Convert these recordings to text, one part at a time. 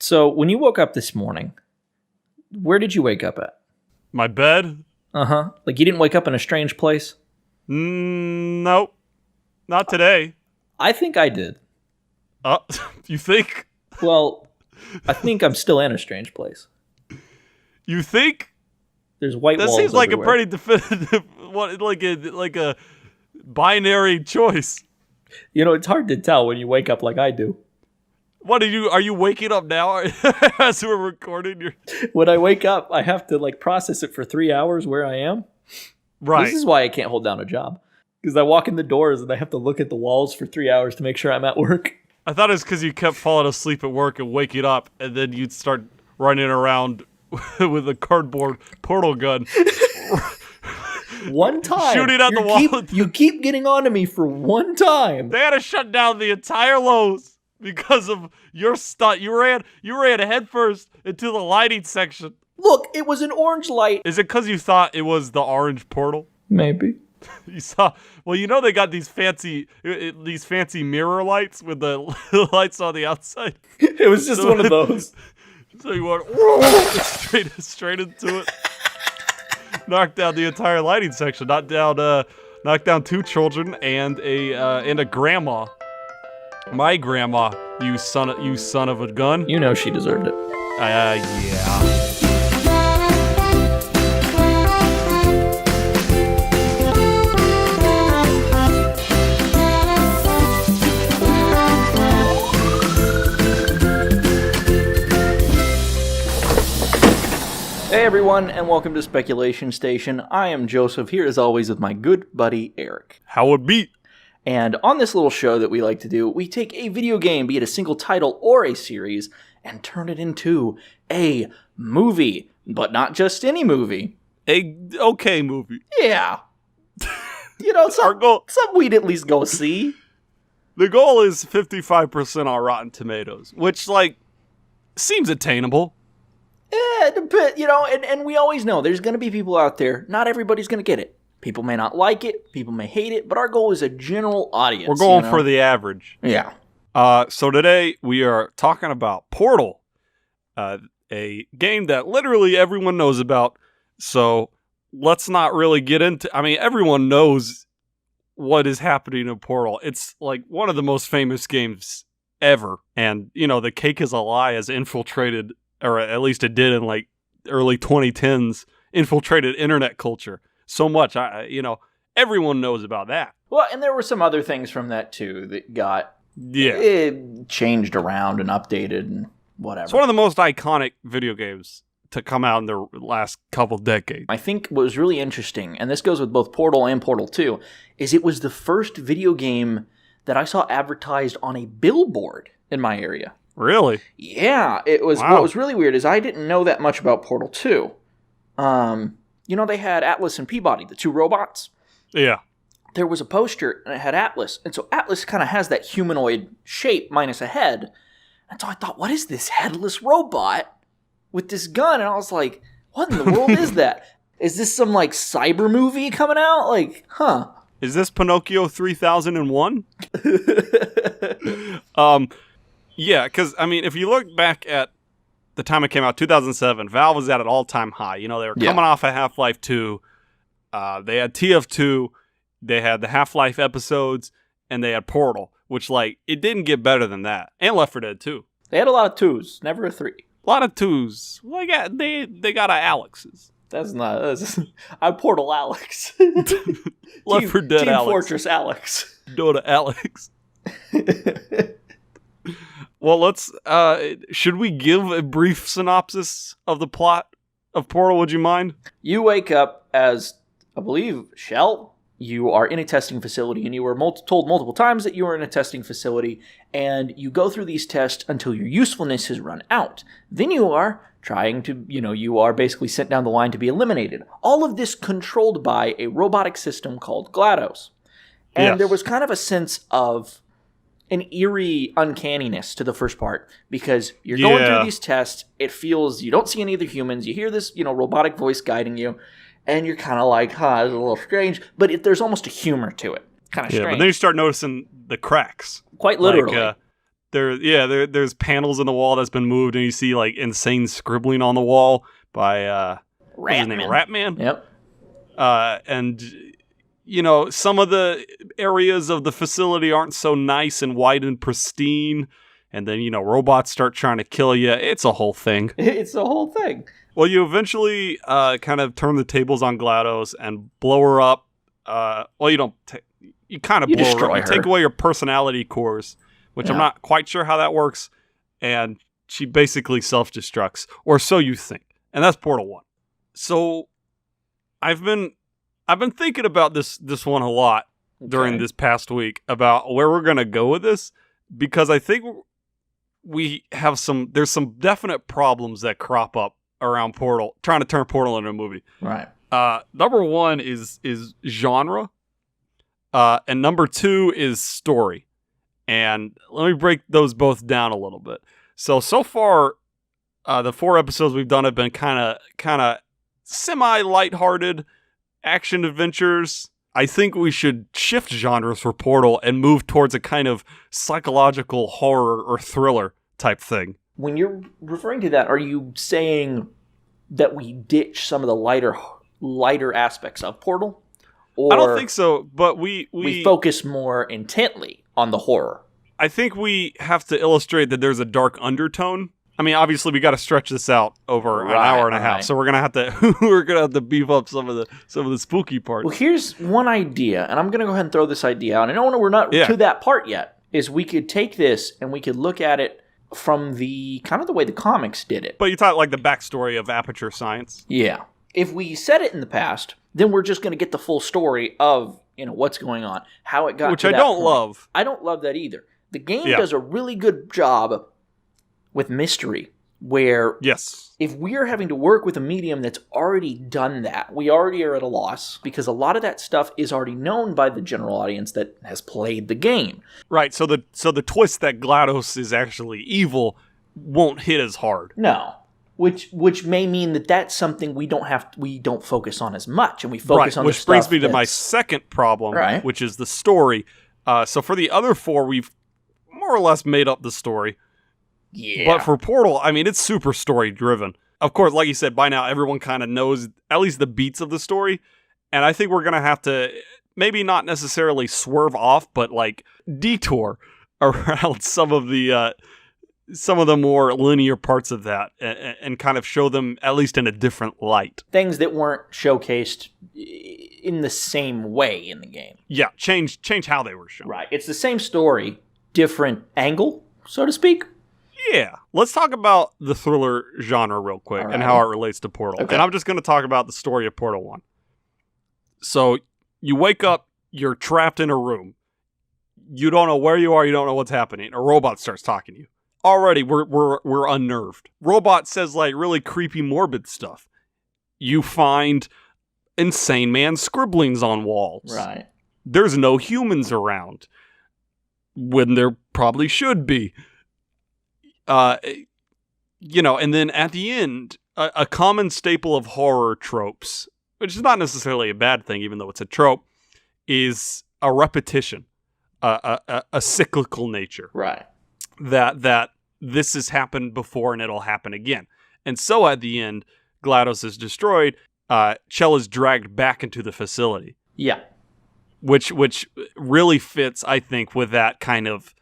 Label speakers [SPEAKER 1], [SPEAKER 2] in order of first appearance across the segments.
[SPEAKER 1] So when you woke up this morning, where did you wake up at?
[SPEAKER 2] My bed?
[SPEAKER 1] Uh-huh. Like you didn't wake up in a strange place?
[SPEAKER 2] Nope. Not today.
[SPEAKER 1] I think I did.
[SPEAKER 2] You think?
[SPEAKER 1] Well, I think I'm still in a strange place.
[SPEAKER 2] You think?
[SPEAKER 1] There's white
[SPEAKER 2] that
[SPEAKER 1] walls
[SPEAKER 2] seems like
[SPEAKER 1] everywhere.
[SPEAKER 2] a pretty definitive, like a binary choice.
[SPEAKER 1] You know, it's hard to tell when you wake up like I do.
[SPEAKER 2] What are you waking up now as we're recording?
[SPEAKER 1] When I wake up, I have to process it for 3 hours where I am.
[SPEAKER 2] Right.
[SPEAKER 1] This is why I can't hold down a job. Because I walk in the doors and I have to look at the walls for 3 hours to make sure I'm at work.
[SPEAKER 2] I thought it was because you kept falling asleep at work and waking up, and then you'd start running around with a cardboard portal gun.
[SPEAKER 1] One time.
[SPEAKER 2] Shooting at the wall.
[SPEAKER 1] You keep getting on to me for one time.
[SPEAKER 2] They had to shut down the entire Lowe's because of your stunt. You ran headfirst into the lighting section.
[SPEAKER 1] Look, it was an orange light.
[SPEAKER 2] Is it because you thought it was the orange portal?
[SPEAKER 1] Maybe.
[SPEAKER 2] You saw. Well, you know they got these fancy mirror lights with the lights on the outside.
[SPEAKER 1] It was just one of those.
[SPEAKER 2] So you went straight into it. Knocked down the entire lighting section. Knocked down 2 children and a grandma. My grandma, you son of a gun.
[SPEAKER 1] You know she deserved it.
[SPEAKER 2] Yeah.
[SPEAKER 1] Hey everyone, and welcome to Speculation Station. I am Joseph, here as always with my good buddy Eric.
[SPEAKER 2] How it beat?
[SPEAKER 1] And on this little show that we like to do, we take a video game, be it a single title or a series, and turn it into a movie. But not just any movie.
[SPEAKER 2] A okay movie.
[SPEAKER 1] Yeah. You know, something we'd at least go see.
[SPEAKER 2] The goal is 55% on Rotten Tomatoes, which, seems attainable.
[SPEAKER 1] And we always know there's going to be people out there. Not everybody's going to get it. People may not like it. People may hate it. But our goal is a general audience.
[SPEAKER 2] We're going for the average.
[SPEAKER 1] Yeah.
[SPEAKER 2] So today we are talking about Portal, a game that literally everyone knows about. So let's not really get into... I mean, everyone knows what is happening in Portal. It's one of the most famous games ever. And, the cake is a lie has infiltrated... or at least it did in early 2010s, infiltrated internet culture so much. Everyone knows about that.
[SPEAKER 1] Well, and there were some other things from that too that got changed around and updated and whatever.
[SPEAKER 2] It's one of the most iconic video games to come out in the last couple decades.
[SPEAKER 1] I think what was really interesting, and this goes with both Portal and Portal 2, is it was the first video game that I saw advertised on a billboard in my area.
[SPEAKER 2] Really?
[SPEAKER 1] Yeah, it was.
[SPEAKER 2] Wow.
[SPEAKER 1] What was really weird is I didn't know that much about Portal 2. They had Atlas and Peabody, the 2 robots.
[SPEAKER 2] Yeah.
[SPEAKER 1] There was a poster, and it had Atlas. And so Atlas kind of has that humanoid shape minus a head. And so I thought, what is this headless robot with this gun? And I was like, what in the world is that? Is this some, cyber movie coming out?
[SPEAKER 2] Is this Pinocchio 3001? Yeah, because, if you look back at the time it came out, 2007, Valve was at an all-time high. They were coming off of Half-Life 2. They had TF2. They had the Half-Life episodes. And they had Portal, which, it didn't get better than that. And Left 4 Dead 2.
[SPEAKER 1] They had a lot of 2s, never a 3.
[SPEAKER 2] A lot of 2s. Well, they got Alex's.
[SPEAKER 1] That's I'm Portal Alex.
[SPEAKER 2] Left 4 Dead
[SPEAKER 1] Team
[SPEAKER 2] Alex.
[SPEAKER 1] Fortress Alex.
[SPEAKER 2] Dota Alex. Well, let's, should we give a brief synopsis of the plot of Portal, would you mind?
[SPEAKER 1] You wake up as, I believe, Shell. You are in a testing facility, and you were told multiple times that you are in a testing facility, and you go through these tests until your usefulness has run out. Then you are trying to, you are basically sent down the line to be eliminated. All of this controlled by a robotic system called GLaDOS. And There was kind of a sense of an eerie uncanniness to the first part, because you're going through these tests. It feels you don't see any other humans. You hear this, robotic voice guiding you, and you're kind of like, it's a little strange. But there's almost a humor to it. Kind of strange.
[SPEAKER 2] But then you start noticing the cracks.
[SPEAKER 1] Quite literally.
[SPEAKER 2] There's panels in the wall that's been moved, and you see like insane scribbling on the wall by what's his name, Ratman.
[SPEAKER 1] Yep.
[SPEAKER 2] And some of the areas of the facility aren't so nice and white and pristine, and then robots start trying to kill you. It's a whole thing.
[SPEAKER 1] It's a whole thing.
[SPEAKER 2] Well, you eventually kind of turn the tables on GLaDOS and blow her up. You don't. You kind of blow her up. You take away your personality cores, which I'm not quite sure how that works, and she basically self-destructs, or so you think. And that's Portal 1. So I've been thinking about this one a lot during this past week about where we're going to go with this, because I think there's some definite problems that crop up around Portal, trying to turn Portal into a movie.
[SPEAKER 1] Right.
[SPEAKER 2] Number one is genre, and number two is story. And let me break those both down a little bit. So far, the 4 episodes we've done have been kind of semi-lighthearted action adventures. I think we should shift genres for Portal and move towards a kind of psychological horror or thriller type thing.
[SPEAKER 1] When you're referring to that, are you saying that we ditch some of the lighter aspects of Portal? Or
[SPEAKER 2] I don't think so, but we
[SPEAKER 1] focus more intently on the horror.
[SPEAKER 2] I think we have to illustrate that there's a dark undertone. I mean, obviously, we got to stretch this out over an hour and a half, so we're gonna have to beef up some of the spooky parts.
[SPEAKER 1] Well, here's one idea, and I'm gonna go ahead and throw this idea out. I know we're not to that part yet. Is we could take this and we could look at it from the kind of the way the comics did it.
[SPEAKER 2] But you thought like the backstory of Aperture Science.
[SPEAKER 1] Yeah. If we set it in the past, then we're just gonna get the full story of what's going on, how it got.
[SPEAKER 2] Which
[SPEAKER 1] to
[SPEAKER 2] I
[SPEAKER 1] that
[SPEAKER 2] don't
[SPEAKER 1] point.
[SPEAKER 2] love.
[SPEAKER 1] I don't love that either. The game does a really good job with mystery, where if we're having to work with a medium that's already done that, we already are at a loss, because a lot of that stuff is already known by the general audience that has played the game.
[SPEAKER 2] Right, so the twist that GLaDOS is actually evil won't hit as hard.
[SPEAKER 1] No. Which may mean that that's something we don't focus on as much, and we focus on the stuff.
[SPEAKER 2] Which brings me to my second problem, which is the story. So for the other 4, we've more or less made up the story.
[SPEAKER 1] Yeah.
[SPEAKER 2] But for Portal, I mean, it's super story driven. Of course, like you said, by now everyone kind of knows at least the beats of the story. And I think we're going to have to maybe not necessarily swerve off, but like detour around some of the more linear parts of that and kind of show them at least in a different light.
[SPEAKER 1] Things that weren't showcased in the same way in the game.
[SPEAKER 2] Yeah, change how they were shown.
[SPEAKER 1] Right. It's the same story, different angle, so to speak.
[SPEAKER 2] Yeah. Let's talk about the thriller genre real quick and how it relates to Portal. Okay. And I'm just going to talk about the story of Portal 1. So you wake up, you're trapped in a room. You don't know where you are, you don't know what's happening. A robot starts talking to you. Already, we're unnerved. Robot says like really creepy, morbid stuff. You find insane man scribblings on walls.
[SPEAKER 1] Right.
[SPEAKER 2] There's no humans around when there probably should be. And then at the end, a common staple of horror tropes, which is not necessarily a bad thing, even though it's a trope, is a repetition, a cyclical nature.
[SPEAKER 1] Right.
[SPEAKER 2] That this has happened before and it'll happen again. And so at the end, GLaDOS is destroyed. Chell is dragged back into the facility.
[SPEAKER 1] Yeah.
[SPEAKER 2] Which really fits, I think, with that kind of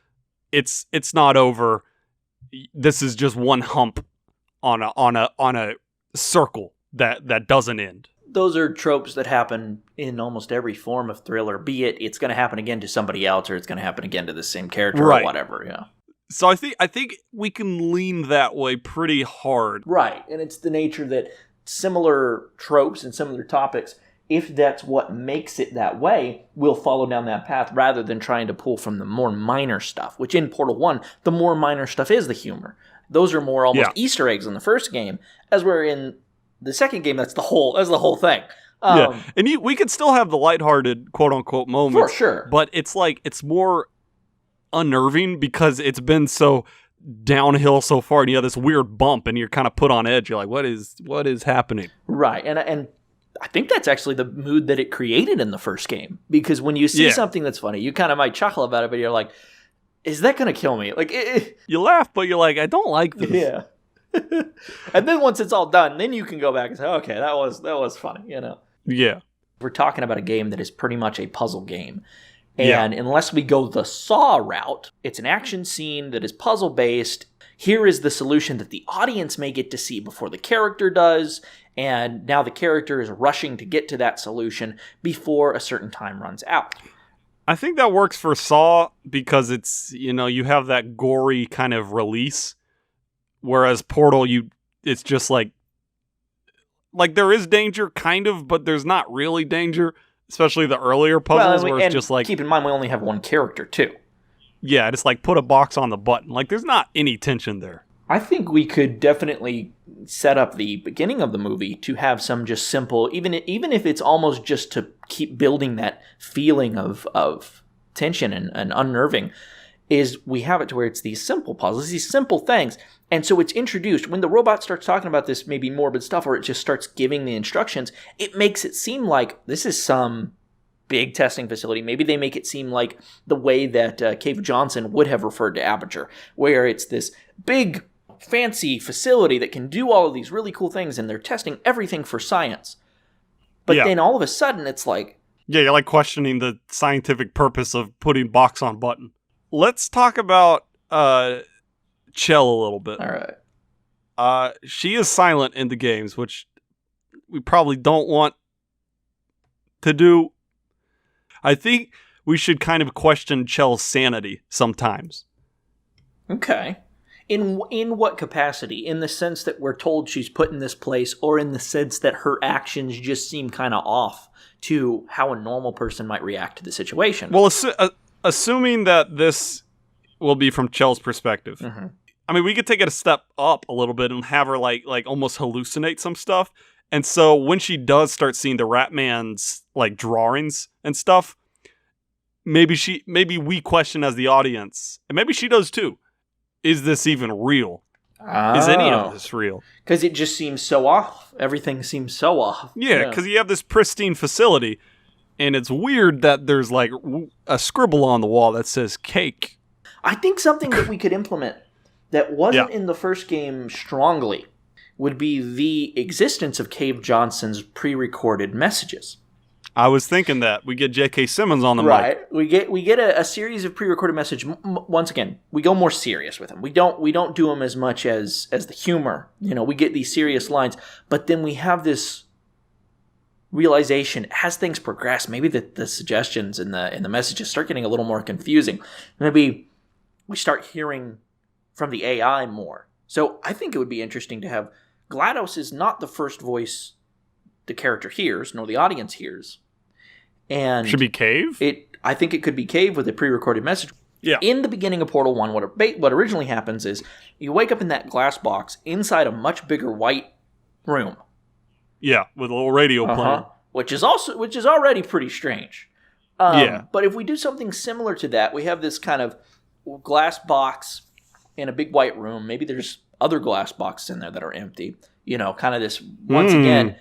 [SPEAKER 2] it's not over. This is just one hump on a circle that doesn't end.
[SPEAKER 1] Those are tropes that happen in almost every form of thriller, be it's going to happen again to somebody else, or it's going to happen again to the same character, or whatever. Yeah.
[SPEAKER 2] So I think we can lean that way pretty hard.
[SPEAKER 1] Right, and it's the nature that similar tropes and similar topics, if that's what makes it that way, we'll follow down that path rather than trying to pull from the more minor stuff, which in Portal 1, the more minor stuff is the humor. Those are more almost Easter eggs in the first game, as we're in the second game, that's the whole thing.
[SPEAKER 2] And we could still have the lighthearted quote-unquote moments.
[SPEAKER 1] For sure.
[SPEAKER 2] But it's like, it's more unnerving because it's been so downhill so far, and you have this weird bump, and you're kind of put on edge. You're like, what is happening?
[SPEAKER 1] Right, and I think that's actually the mood that it created in the first game, because when you see something that's funny, you kind of might chuckle about it, but you're like, is that going to kill me? Like,
[SPEAKER 2] You laugh, but you're like, I don't like this.
[SPEAKER 1] yeah. And then once it's all done, then you can go back and say, okay, that was funny, you know?
[SPEAKER 2] Yeah.
[SPEAKER 1] We're talking about a game that is pretty much a puzzle game. And unless we go the Saw route, it's an action scene that is puzzle-based. Here is the solution that the audience may get to see before the character does, and now the character is rushing to get to that solution before a certain time runs out.
[SPEAKER 2] I think that works for Saw because it's, you have that gory kind of release, whereas Portal, it's just like there is danger, kind of, but there's not really danger. Especially the earlier puzzles where it's just like...
[SPEAKER 1] keep in mind, we only have one character, too.
[SPEAKER 2] Yeah, just like put a box on the button. Like, there's not any tension there.
[SPEAKER 1] I think we could definitely set up the beginning of the movie to have some just simple... Even if it's almost just to keep building that feeling of tension and unnerving, is we have it to where it's these simple puzzles, these simple things. And so it's introduced. When the robot starts talking about this maybe morbid stuff, or it just starts giving the instructions, it makes it seem like this is some big testing facility. Maybe they make it seem like the way that Cave Johnson would have referred to Aperture, where it's this big, fancy facility that can do all of these really cool things, and they're testing everything for science. But then all of a sudden, it's like...
[SPEAKER 2] Yeah, you're like questioning the scientific purpose of putting box on button. Let's talk about... Chell a little bit.
[SPEAKER 1] All right.
[SPEAKER 2] She is silent in the games, which we probably don't want to do. I think we should kind of question Chell's sanity sometimes.
[SPEAKER 1] Okay. In what capacity? In the sense that we're told she's put in this place, or in the sense that her actions just seem kind of off to how a normal person might react to the situation?
[SPEAKER 2] Well, assuming that this will be from Chell's perspective.
[SPEAKER 1] Mm-hmm.
[SPEAKER 2] I mean, we could take it a step up a little bit and have her like almost hallucinate some stuff. And so when she does start seeing the Ratman's like drawings and stuff, maybe we question as the audience, and maybe she does too. Is this even real? Is any of this real?
[SPEAKER 1] Because it just seems so off. Everything seems so off.
[SPEAKER 2] Yeah, because you have this pristine facility, and it's weird that there's like a scribble on the wall that says cake.
[SPEAKER 1] I think something that we could implement that wasn't in the first game strongly would be the existence of Cave Johnson's pre-recorded messages.
[SPEAKER 2] I was thinking that. We get J.K. Simmons on the mic.
[SPEAKER 1] Right. We get a series of pre-recorded messages. Once again, we go more serious with them. We don't do them as much as the humor. We get these serious lines, but then we have this realization as things progress. Maybe the suggestions and the messages start getting a little more confusing. Maybe we start hearing from the AI more. So I think it would be interesting to have... GLaDOS is not the first voice the character hears, nor the audience hears. And
[SPEAKER 2] should be Cave?
[SPEAKER 1] I think it could be Cave with a pre-recorded message.
[SPEAKER 2] Yeah.
[SPEAKER 1] In the beginning of Portal 1, what originally happens is you wake up in that glass box inside a much bigger white room.
[SPEAKER 2] Yeah, with a little radio playing.
[SPEAKER 1] Which is already pretty strange. But if we do something similar to that, we have this kind of glass box in a big white room. Maybe there's other glass boxes in there that are empty. Kind of this, once again,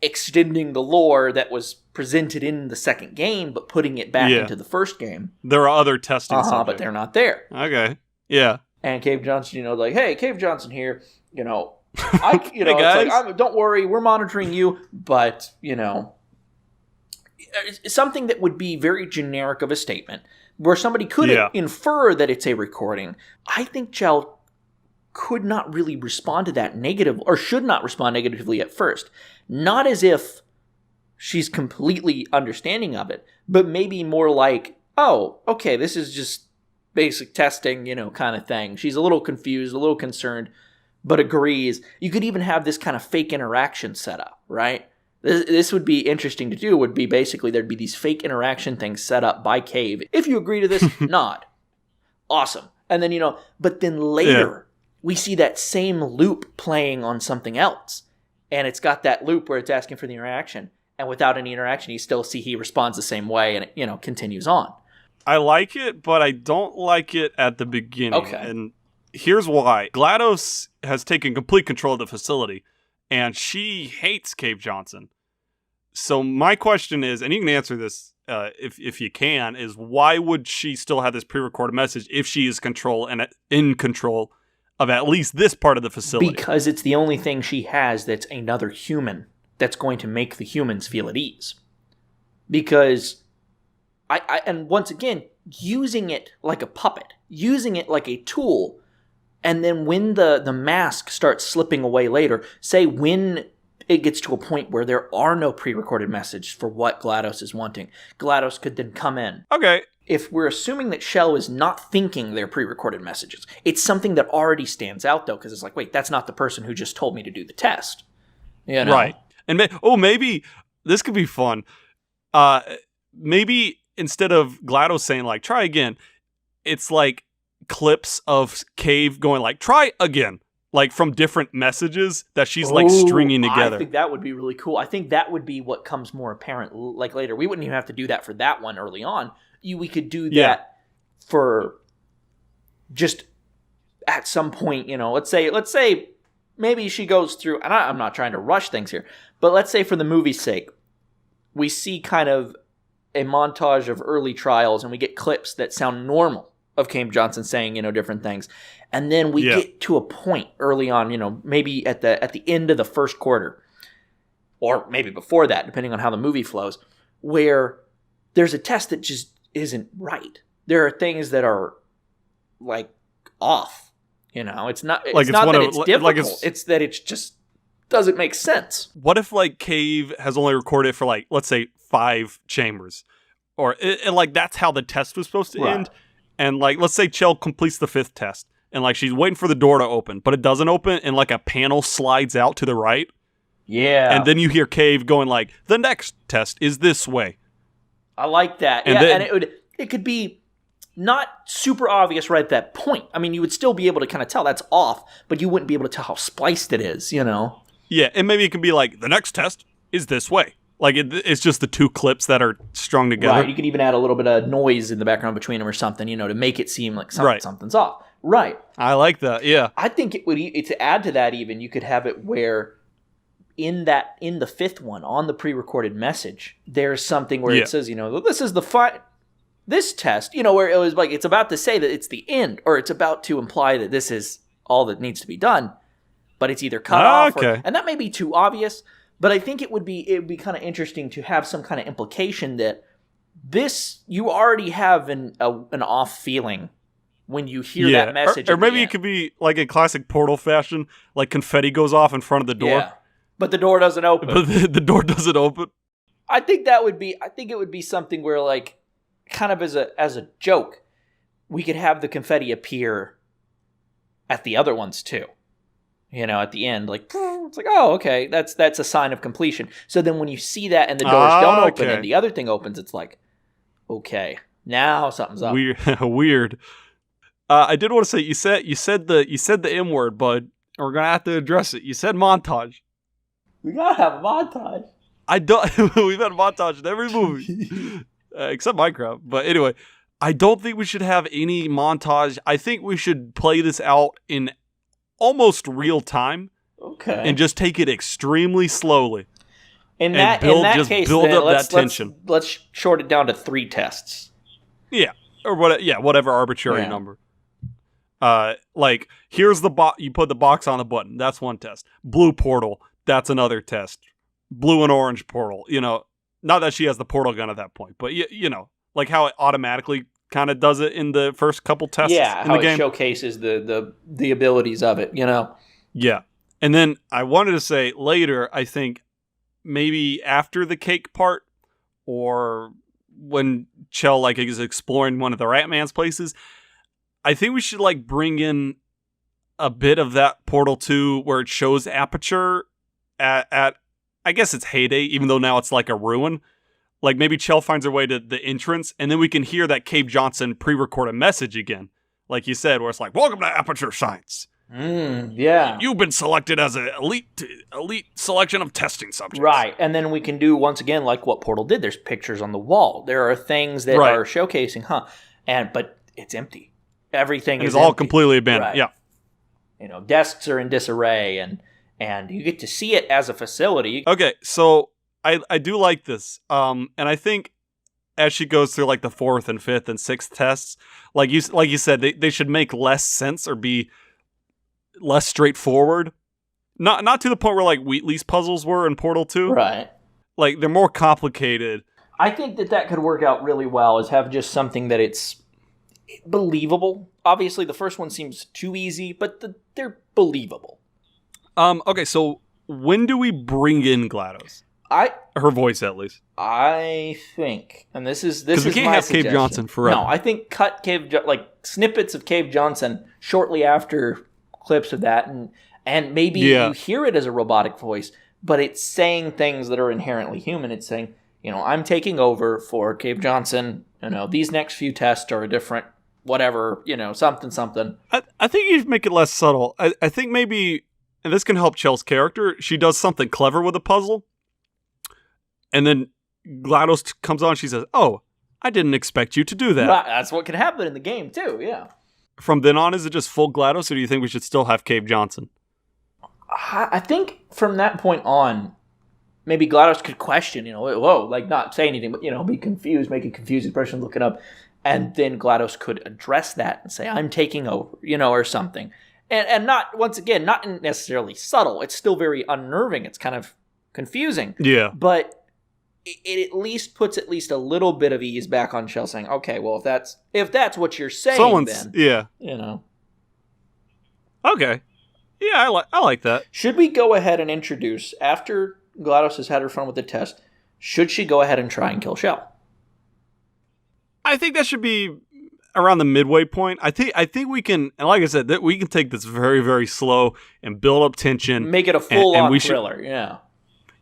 [SPEAKER 1] extending the lore that was presented in the second game, but putting it back into the first game.
[SPEAKER 2] There are other testing subjects.
[SPEAKER 1] But they're not there.
[SPEAKER 2] Okay. Yeah.
[SPEAKER 1] And Cave Johnson, like, hey, Cave Johnson here,
[SPEAKER 2] hey
[SPEAKER 1] it's like, don't worry, we're monitoring you, but, something that would be very generic of a statement, where somebody could infer that it's a recording. I think Chell could not really respond to that negative, or should not respond negatively at first. Not as if she's completely understanding of it, but maybe more like, oh, okay, this is just basic testing, kind of thing. She's a little confused, a little concerned, but agrees. You could even have this kind of fake interaction set up, right? This would be interesting to do, would be basically there'd be these fake interaction things set up by Cave. If you agree to this, nod. Awesome. And then, but then later, we see that same loop playing on something else. And it's got that loop where it's asking for the interaction. And without any interaction, you still see he responds the same way, and it, continues on.
[SPEAKER 2] I like it, but I don't like it at the beginning.
[SPEAKER 1] Okay.
[SPEAKER 2] And here's why. GLaDOS has taken complete control of the facility, and she hates Cave Johnson. So my question is, and you can answer this if you can, is why would she still have this pre-recorded message if she is in control of at least this part of the facility?
[SPEAKER 1] Because it's the only thing she has that's another human that's going to make the humans feel at ease. Because and once again, using it like a puppet, using it like a tool, and then when the mask starts slipping away later, say when it gets to a point where there are no pre-recorded messages for what GLaDOS is wanting, GLaDOS could then come in.
[SPEAKER 2] Okay.
[SPEAKER 1] If we're assuming that Shell is not thinking they're pre-recorded messages, it's something that already stands out, though, because it's like, wait, that's not the person who just told me to do the test. You know?
[SPEAKER 2] Right. And maybe this could be fun. Maybe instead of GLaDOS saying, like, try again, it's like clips of Cave going, like, try again. Like, from different messages that she's, like, stringing together.
[SPEAKER 1] I think that would be really cool. I think that would be what comes more apparent, like, later. We wouldn't even have to do that for that one early on. We could do that for just at some point, let's say maybe she goes through, and I'm not trying to rush things here, but let's say for the movie's sake, we see kind of a montage of early trials and we get clips that sound normal of Cave Johnson saying, different things. And then we get to a point early on, maybe at the end of the first quarter, or maybe before that, depending on how the movie flows, where there's a test that just isn't right. There are things that are like off. It's not that it's difficult. It's that it just doesn't make sense.
[SPEAKER 2] What if like Cave has only recorded for like, let's say 5 chambers, or and like that's how the test was supposed to end. And like, let's say Chell completes the 5th test and like she's waiting for the door to open, but it doesn't open and like a panel slides out to the right.
[SPEAKER 1] Yeah.
[SPEAKER 2] And then you hear Cave going like, the next test is this way.
[SPEAKER 1] I like that. And and it could be not super obvious right at that point. I mean, you would still be able to kind of tell that's off, but you wouldn't be able to tell how spliced it is,
[SPEAKER 2] Yeah, and maybe it can be like, the next test is this way. Like, it's just the 2 clips that are strung together.
[SPEAKER 1] Right, you could even add a little bit of noise in the background between them or something, to make it seem like something's off. Right.
[SPEAKER 2] I like that, yeah.
[SPEAKER 1] I think it would, to add to that even, you could have it where in the 5th one, on the pre-recorded message, there's something where it says, this is this test, where it was like, it's about to say that it's the end, or it's about to imply that this is all that needs to be done, but it's either cut off, and that may be too obvious. But I think it would be kind of interesting to have some kind of implication that you already have an off feeling when you hear that message.
[SPEAKER 2] Or maybe it could be like in classic Portal fashion, like confetti goes off in front of the door.
[SPEAKER 1] Yeah, but the door doesn't open.
[SPEAKER 2] But the door doesn't open.
[SPEAKER 1] I think it would be something where, like, kind of as a joke, we could have the confetti appear at the other ones too. At the end, like, it's like, oh, okay, that's a sign of completion. So then when you see that and the doors don't open and the other thing opens, it's like, okay, now something's up.
[SPEAKER 2] Weird. I did want to say, you said the M word, bud. We're gonna have to address it. You said montage.
[SPEAKER 1] We gotta have a montage.
[SPEAKER 2] We've had a montage in every movie, except Minecraft. But anyway, I don't think we should have any montage. I think we should play this out in almost real time. Okay. And just take it extremely slowly.
[SPEAKER 1] In that case, build up that tension. Let's short it down to 3 tests.
[SPEAKER 2] Yeah. Or whatever arbitrary number. Like, here's the you put the box on the button. That's one test. Blue portal. That's another test. Blue and orange portal. Not that she has the portal gun at that point, but like how it automatically kind of does it in the first couple tests in the game.
[SPEAKER 1] It showcases the abilities of it,
[SPEAKER 2] Yeah. And then I wanted to say later, I think maybe after the cake part, or when Chell like is exploring one of the Ratman's places, I think we should like bring in a bit of that Portal 2 where it shows Aperture at I guess it's heyday, even though now it's like a ruin. Like maybe Chell finds her way to the entrance, and then we can hear that Cave Johnson pre-recorded message again, like you said, where it's like, "Welcome to Aperture Science.
[SPEAKER 1] Yeah,
[SPEAKER 2] you've been selected as an elite selection of testing subjects."
[SPEAKER 1] Right, and then we can do once again like what Portal did. There's pictures on the wall. There are things that are showcasing, but it's empty. Everything is
[SPEAKER 2] all
[SPEAKER 1] empty.
[SPEAKER 2] Completely abandoned.
[SPEAKER 1] Right.
[SPEAKER 2] Yeah,
[SPEAKER 1] desks are in disarray, and you get to see it as a facility.
[SPEAKER 2] Okay, so I do like this, and I think as she goes through like the 4th and 5th and 6th tests, like you said, they should make less sense or be less straightforward. Not to the point where like Wheatley's puzzles were in Portal 2.
[SPEAKER 1] Right.
[SPEAKER 2] Like they're more complicated.
[SPEAKER 1] I think that could work out really well, is have just something that it's believable. Obviously, the first one seems too easy, but they're believable.
[SPEAKER 2] Okay, so when do we bring in GLaDOS? Her voice, at least.
[SPEAKER 1] I think, and this is
[SPEAKER 2] we can't
[SPEAKER 1] my
[SPEAKER 2] have
[SPEAKER 1] suggestion.
[SPEAKER 2] Cave Johnson forever.
[SPEAKER 1] No, I think cut snippets of Cave Johnson shortly after clips of that, and maybe you hear it as a robotic voice, but it's saying things that are inherently human. It's saying, I'm taking over for Cave Johnson. These next few tests are a different whatever, something.
[SPEAKER 2] I think you make it less subtle. I think maybe, and this can help Chell's character, she does something clever with a puzzle, and then GLaDOS comes on and she says, "Oh, I didn't expect you to do that."
[SPEAKER 1] Right, that's what can happen in the game, too, yeah.
[SPEAKER 2] From then on, is it just full GLaDOS, or do you think we should still have Cave Johnson?
[SPEAKER 1] I think from that point on, maybe GLaDOS could question, whoa, like not say anything, but, be confused, make a confused expression, look it up. And then GLaDOS could address that and say, I'm taking over, or something. And not, once again, not necessarily subtle. It's still very unnerving. It's kind of confusing.
[SPEAKER 2] Yeah.
[SPEAKER 1] But it at least puts a little bit of ease back on Chell, saying, okay, well, if that's what you're saying, then,
[SPEAKER 2] yeah. Okay. Yeah, I like that.
[SPEAKER 1] Should we go ahead and introduce, after GLaDOS has had her fun with the test, should she go ahead and try and kill Chell?
[SPEAKER 2] I think that should be around the midway point. I think we can, and like I said, that we can take this very, very slow and build up tension.
[SPEAKER 1] Make it a full-on thriller, yeah.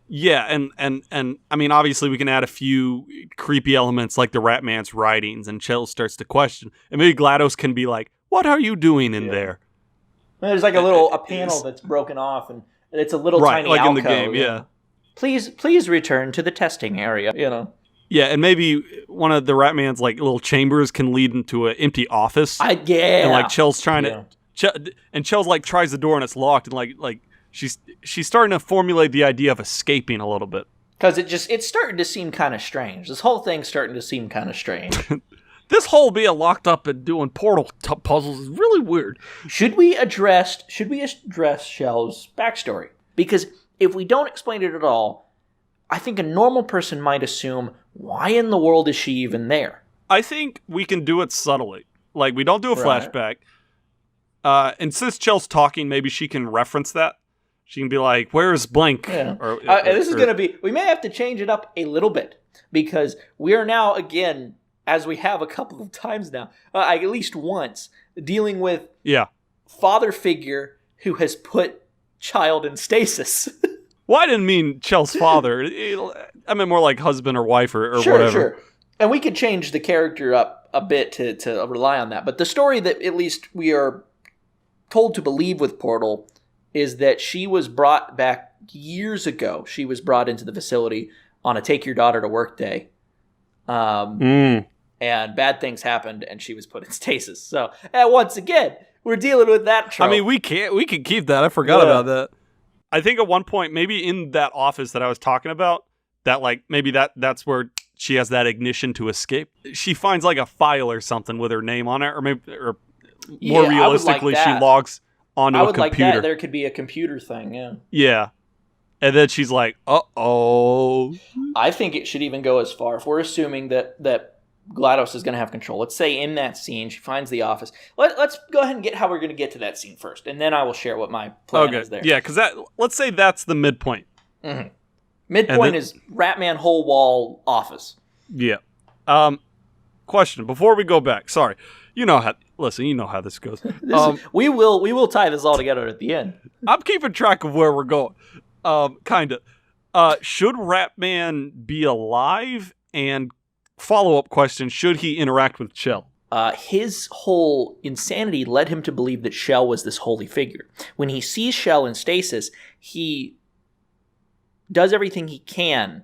[SPEAKER 2] Yeah, and I mean, obviously we can add a few creepy elements like the Ratman's writings, and Chell starts to question. And maybe GLaDOS can be like, what are you doing in there?
[SPEAKER 1] There's like a panel that's broken off, and it's a little tiny
[SPEAKER 2] like
[SPEAKER 1] alcove.
[SPEAKER 2] In the game, yeah.
[SPEAKER 1] Please return to the testing area,
[SPEAKER 2] Yeah, and maybe one of the Ratman's like little chambers can lead into an empty office. And like Chell's trying to, and Chell's like tries the door and it's locked, and like she's starting to formulate the idea of escaping a little bit.
[SPEAKER 1] Because it's starting to seem kind of strange. This whole thing's starting to seem kind of strange.
[SPEAKER 2] This whole being locked up and doing portal puzzles is really weird.
[SPEAKER 1] Should we address Chell's backstory? Because if we don't explain it at all, I think a normal person might assume, why in the world is she even there?
[SPEAKER 2] I think we can do it subtly. Like, we don't do a flashback. And since Chell's talking, maybe she can reference that. She can be like, where's blank?
[SPEAKER 1] Yeah. This is going to be, we may have to change it up a little bit, because we are now, again, as we have a couple of times now, at least once, dealing with father figure who has put child in stasis.
[SPEAKER 2] Well, I didn't mean Chell's father. I meant more like husband or wife or whatever. Sure.
[SPEAKER 1] And we could change the character up a bit to rely on that. But the story that at least we are told to believe with Portal is that she was brought back years ago. She was brought into the facility on a take your daughter to work day. And bad things happened and she was put in stasis. So, once again, we're dealing with that trope.
[SPEAKER 2] I mean, we can keep that. I forgot about that. I think at one point, maybe in that office that I was talking about, that like maybe that's where she has that ignition to escape. She finds like a file or something with her name on it, or maybe, or more realistically, she logs onto a computer. I would like that.
[SPEAKER 1] There could be a computer thing, yeah.
[SPEAKER 2] Yeah. And then she's like, uh-oh.
[SPEAKER 1] I think it should even go as far, if we're assuming that GLaDOS is going to have control. Let's say in that scene, she finds the office. Let's go ahead and get how we're going to get to that scene first, and then I will share what my plan is there.
[SPEAKER 2] Yeah, because let's say that's the midpoint.
[SPEAKER 1] Mm-hmm. Midpoint is Ratman whole wall office.
[SPEAKER 2] Yeah. Question before we go back. Sorry, you know how this goes.
[SPEAKER 1] We will tie this all together at the end.
[SPEAKER 2] I'm keeping track of where we're going. Kind of. Should Ratman be alive? And follow-up question, should he interact with Chell?
[SPEAKER 1] His whole insanity led him to believe that Chell was this holy figure. When he sees Chell in stasis, he does everything he can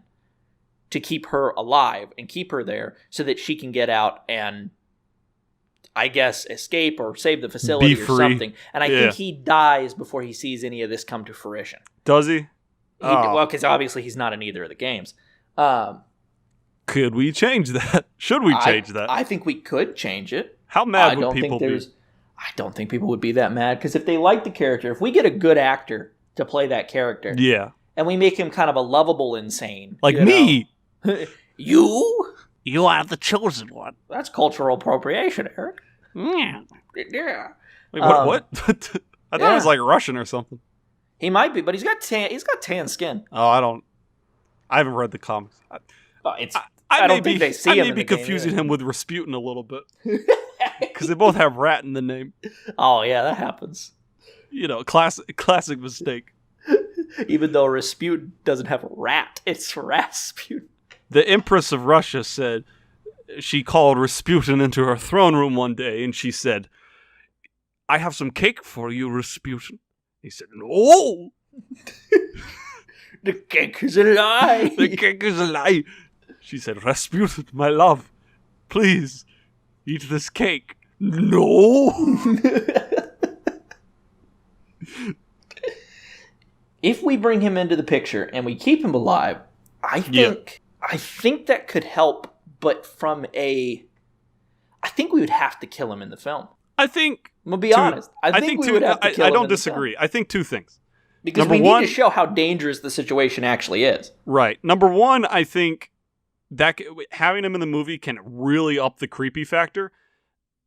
[SPEAKER 1] to keep her alive and keep her there so that she can get out and, I guess, escape or save the facility or something. And I think he dies before he sees any of this come to fruition.
[SPEAKER 2] Does he?
[SPEAKER 1] Well, because obviously he's not in either of the games.
[SPEAKER 2] Could we change that? Should we change that?
[SPEAKER 1] I think we could change it.
[SPEAKER 2] How mad would people be?
[SPEAKER 1] I don't think people would be that mad, because if they like the character, if we get a good actor to play that character,
[SPEAKER 2] yeah,
[SPEAKER 1] and we make him kind of a lovable insane,
[SPEAKER 2] like me,
[SPEAKER 1] you
[SPEAKER 2] are the chosen one.
[SPEAKER 1] That's cultural appropriation, Eric.
[SPEAKER 2] Yeah.
[SPEAKER 1] Yeah.
[SPEAKER 2] Wait, what? I thought it was like Russian or something.
[SPEAKER 1] He might be, but he's got tan skin.
[SPEAKER 2] Oh, I haven't read the comics.
[SPEAKER 1] I don't think they see him.
[SPEAKER 2] I may be confusing him with Rasputin a little bit. Because they both have rat in the name.
[SPEAKER 1] Oh, yeah, that happens.
[SPEAKER 2] Classic mistake.
[SPEAKER 1] Even though Rasputin doesn't have a rat, it's Rasputin.
[SPEAKER 2] The Empress of Russia said she called Rasputin into her throne room one day and she said, "I have some cake for you, Rasputin." He said, "No."
[SPEAKER 1] The cake is a lie.
[SPEAKER 2] The cake is a lie. She said, "Rasputin, my love, please eat this cake." No.
[SPEAKER 1] If we bring him into the picture and we keep him alive, I think that could help, but I think we would have to kill him in the film.
[SPEAKER 2] I think...
[SPEAKER 1] I'm going to be honest. I think we would have to kill him.
[SPEAKER 2] I don't disagree. I think two things.
[SPEAKER 1] Because we need to show how dangerous the situation actually is.
[SPEAKER 2] Right. Number one, I think that having him in the movie can really up the creepy factor.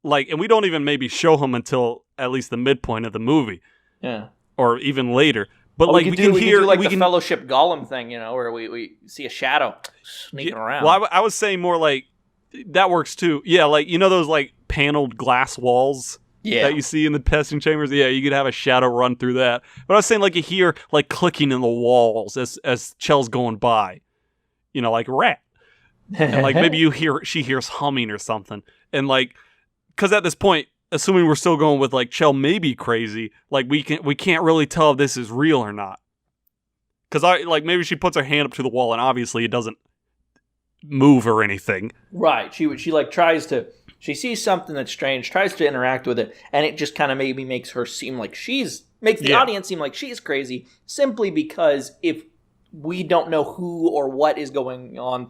[SPEAKER 2] And we don't even maybe show him until at least the midpoint of the movie.
[SPEAKER 1] Yeah.
[SPEAKER 2] Or even later. But
[SPEAKER 1] we can do the Fellowship Gollum thing, where we see a shadow sneaking around.
[SPEAKER 2] Well, I was saying more like that works too. Yeah, those paneled glass walls that you see in the testing chambers. Yeah, you could have a shadow run through that. But I was saying you hear clicking in the walls as Chell's going by, like a rat, and maybe she hears humming or something, and because at this point, assuming we're still going with Chell may be crazy, we can't really tell if this is real or not. Because maybe she puts her hand up to the wall and obviously it doesn't move or anything.
[SPEAKER 1] Right. She tries to. She sees something that's strange, tries to interact with it, and it just kind of maybe makes her seem like makes the audience seem like she's crazy, simply because if we don't know who or what is going on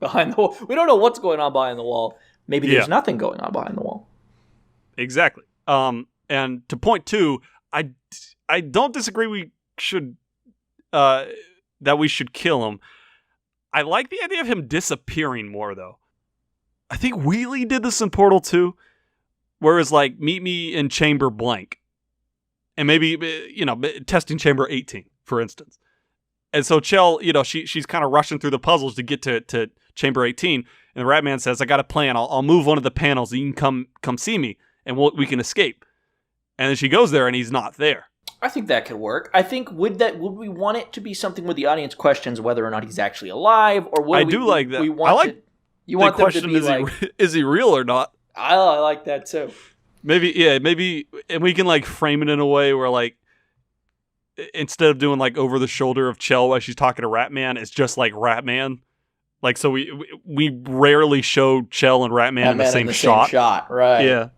[SPEAKER 1] behind the wall, we don't know what's going on behind the wall. Maybe there's nothing going on behind the wall.
[SPEAKER 2] Exactly. And to point two, I don't disagree we should that we should kill him. I like the idea of him disappearing more though. I think Wheelie did this in Portal 2, whereas meet me in chamber blank. And maybe testing chamber 18, for instance. And so Chell, she's kind of rushing through the puzzles to get to chamber 18, and the Ratman says, "I got a plan. I'll move one of the panels and you can come see me. And we can escape." And then she goes there, and he's not there.
[SPEAKER 1] I think that could work. I think would we want it to be something where the audience questions whether or not he's actually alive, or would
[SPEAKER 2] like that.
[SPEAKER 1] We want
[SPEAKER 2] I like
[SPEAKER 1] you want
[SPEAKER 2] the question:
[SPEAKER 1] them to be
[SPEAKER 2] is he real or not?
[SPEAKER 1] I like that too.
[SPEAKER 2] Maybe, and we can frame it in a way where instead of doing over the shoulder of Chell while she's talking to Ratman, it's just Ratman. So we rarely show Chell and Ratman in the same shot.
[SPEAKER 1] Right?
[SPEAKER 2] Yeah.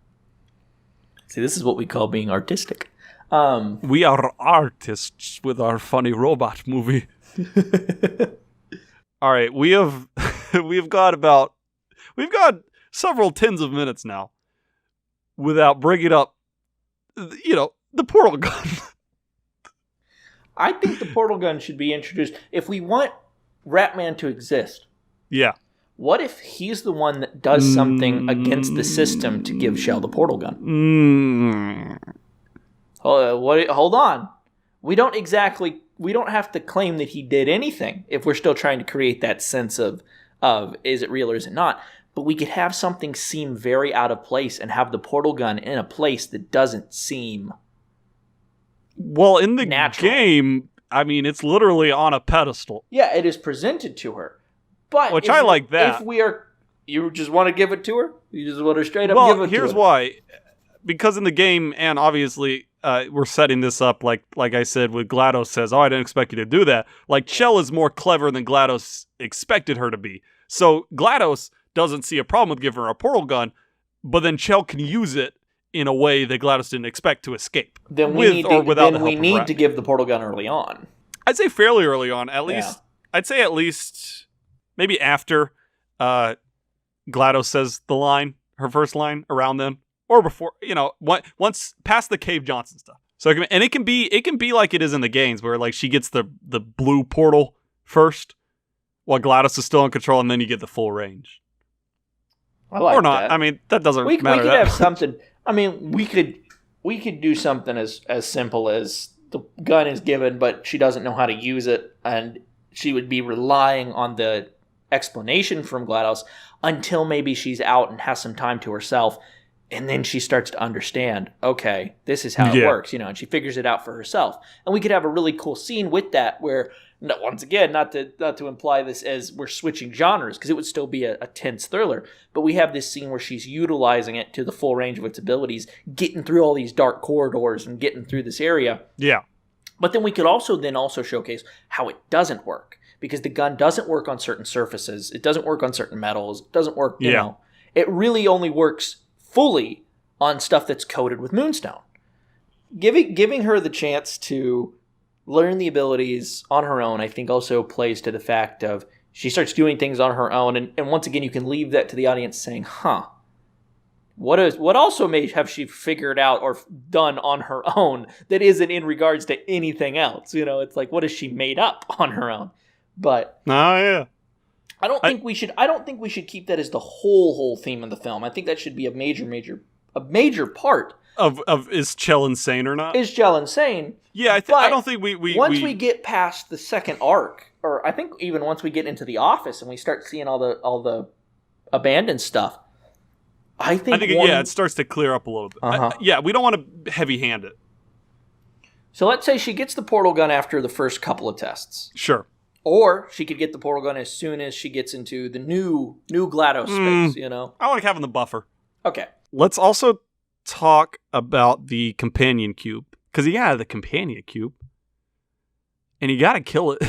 [SPEAKER 1] See, this is what we call being artistic.
[SPEAKER 2] We are artists with our funny robot movie. All right, we've got several tens of minutes now without bringing up, the portal gun.
[SPEAKER 1] I think the portal gun should be introduced if we want Ratman to exist.
[SPEAKER 2] Yeah.
[SPEAKER 1] What if he's the one that does something against the system to give Chell the portal gun? Hold on. We don't have to claim that he did anything if we're still trying to create that sense of is it real or is it not? But we could have something seem very out of place and have the portal gun in a place that doesn't seem
[SPEAKER 2] in the
[SPEAKER 1] natural.
[SPEAKER 2] Game, it's literally on a pedestal.
[SPEAKER 1] Yeah, it is presented to her. But
[SPEAKER 2] I like that.
[SPEAKER 1] If you just want to give it to her? You just want to straight up give it to her?
[SPEAKER 2] Here's why. Because in the game, and obviously we're setting this up like I said, with GLaDOS says, "Oh, I didn't expect you to do that." Chell is more clever than GLaDOS expected her to be. So GLaDOS doesn't see a problem with giving her a portal gun, but then Chell can use it in a way that GLaDOS didn't expect to escape.
[SPEAKER 1] Then we need to give the portal gun early on.
[SPEAKER 2] I'd say fairly early on, at least. Yeah. I'd say at least maybe after GLaDOS says her first line around then, or before, once past the Cave Johnson stuff. So it can be like it is in the games where like she gets the blue portal first, while GLaDOS is still in control, and then you get the full range.
[SPEAKER 1] I like
[SPEAKER 2] or not.
[SPEAKER 1] that.
[SPEAKER 2] I mean, that doesn't matter.
[SPEAKER 1] We could have something. I mean, we could do something as simple as the gun is given, but she doesn't know how to use it, and she would be relying on the explanation from GLaDOS until maybe she's out and has some time to herself, and then she starts to understand, okay, this is how it works, and she figures it out for herself. And we could have a really cool scene with that where, once again, not to imply this as we're switching genres, because it would still be a tense thriller, but we have this scene where she's utilizing it to the full range of its abilities, getting through all these dark corridors and getting through this area.
[SPEAKER 2] Yeah.
[SPEAKER 1] But then we could also showcase how it doesn't work, because the gun doesn't work on certain surfaces. It doesn't work on certain metals. It doesn't work, it really only works fully on stuff that's coated with moonstone. Giving her the chance to learn the abilities on her own, I think also plays to the fact of she starts doing things on her own. And once again, you can leave that to the audience saying, what also may have she figured out or done on her own that isn't in regards to anything else? It's like, what has she made up on her own? But I don't think we should keep that as the whole theme of the film. I think that should be a major part
[SPEAKER 2] of is Chell insane or not?
[SPEAKER 1] Is Chell insane?
[SPEAKER 2] Yeah, I don't think we
[SPEAKER 1] once we get past the second arc, or I think even once we get into the office and we start seeing all the abandoned stuff, I think
[SPEAKER 2] it starts to clear up a little bit. We don't want to heavy-hand it.
[SPEAKER 1] So let's say she gets the portal gun after the first couple of tests.
[SPEAKER 2] Sure.
[SPEAKER 1] Or she could get the portal gun as soon as she gets into the new GLaDOS space,
[SPEAKER 2] I like having the buffer.
[SPEAKER 1] Okay.
[SPEAKER 2] Let's also talk about the companion cube. Because you gotta have the companion cube. And you gotta kill it.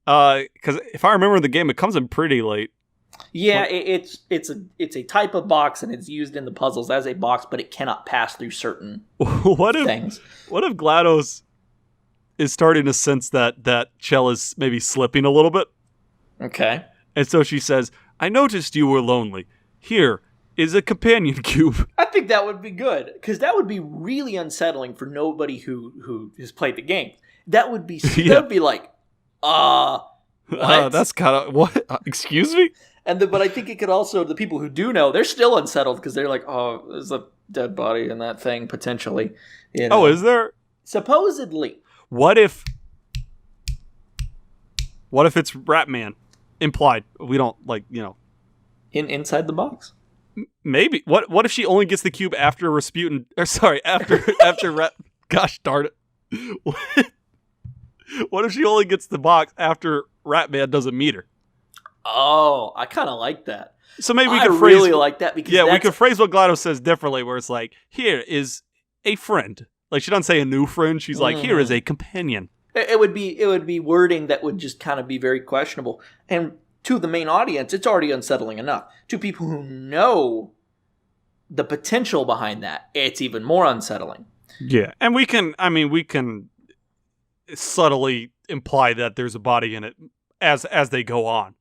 [SPEAKER 2] Because if I remember the game, it comes in pretty late.
[SPEAKER 1] Yeah, it's a type of box, and it's used in the puzzles as a box, but it cannot pass through certain things.
[SPEAKER 2] What if GLaDOS is starting to sense that Chell is maybe slipping a little bit?
[SPEAKER 1] Okay.
[SPEAKER 2] And so she says, I noticed you were lonely. Here is a companion cube.
[SPEAKER 1] I think that would be good, because that would be really unsettling for nobody who has played the game. That would be that would be like, what?
[SPEAKER 2] That's kind of, what? Excuse me?
[SPEAKER 1] But I think it could also, the people who do know, they're still unsettled, because they're like, oh, there's a dead body in that thing, potentially.
[SPEAKER 2] Oh, is there?
[SPEAKER 1] Supposedly.
[SPEAKER 2] What if it's Ratman? Implied. We don't,
[SPEAKER 1] inside the box?
[SPEAKER 2] Maybe. What if she only gets the cube after Rasputin, after gosh darn it. What if she only gets the box after Ratman doesn't meet her?
[SPEAKER 1] Oh, I kind of like that.
[SPEAKER 2] So maybe we
[SPEAKER 1] I
[SPEAKER 2] could phrase...
[SPEAKER 1] really like that, because
[SPEAKER 2] we could phrase what GLaDOS says differently, where it's like, here is a friend. Like, she doesn't say a new friend. She's like, here is a companion.
[SPEAKER 1] It would be wording that would just kind of be very questionable. And to the main audience, it's already unsettling enough. To people who know the potential behind that, it's even more unsettling.
[SPEAKER 2] Yeah, and we can subtly imply that there's a body in it as they go on.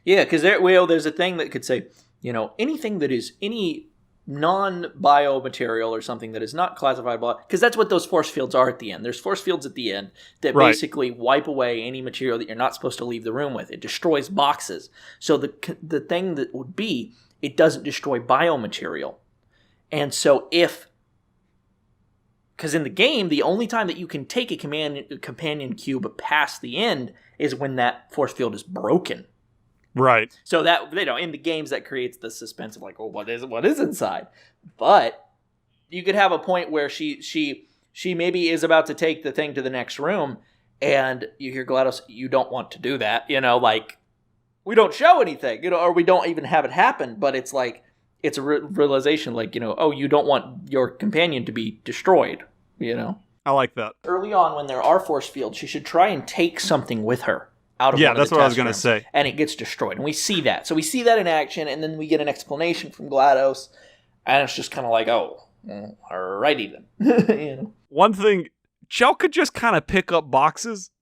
[SPEAKER 1] Yeah, because there's a thing that could say, anything that is any non-biomaterial or something that is not classified by, because that's what those force fields are at the end. There's force fields at the end that basically wipe away any material that you're not supposed to leave the room with. It destroys boxes. So the thing that would be, it doesn't destroy biomaterial. And so because in the game, the only time that you can take a companion cube past the end is when that force field is broken.
[SPEAKER 2] Right.
[SPEAKER 1] So that, in the games, that creates the suspense of like, oh, what is inside? But you could have a point where she maybe is about to take the thing to the next room, and you hear GLaDOS, you don't want to do that, we don't show anything, or we don't even have it happen, but it's like, it's a realization, like, you don't want your companion to be destroyed,
[SPEAKER 2] I like that.
[SPEAKER 1] Early on, when there are force fields, she should try and take something with her.
[SPEAKER 2] That's what I was going to say.
[SPEAKER 1] And it gets destroyed. And we see that. So we see that in action, and then we get an explanation from GLaDOS, and it's just kind of like, oh, alrighty then.
[SPEAKER 2] One thing, Chell could just kind of pick up boxes,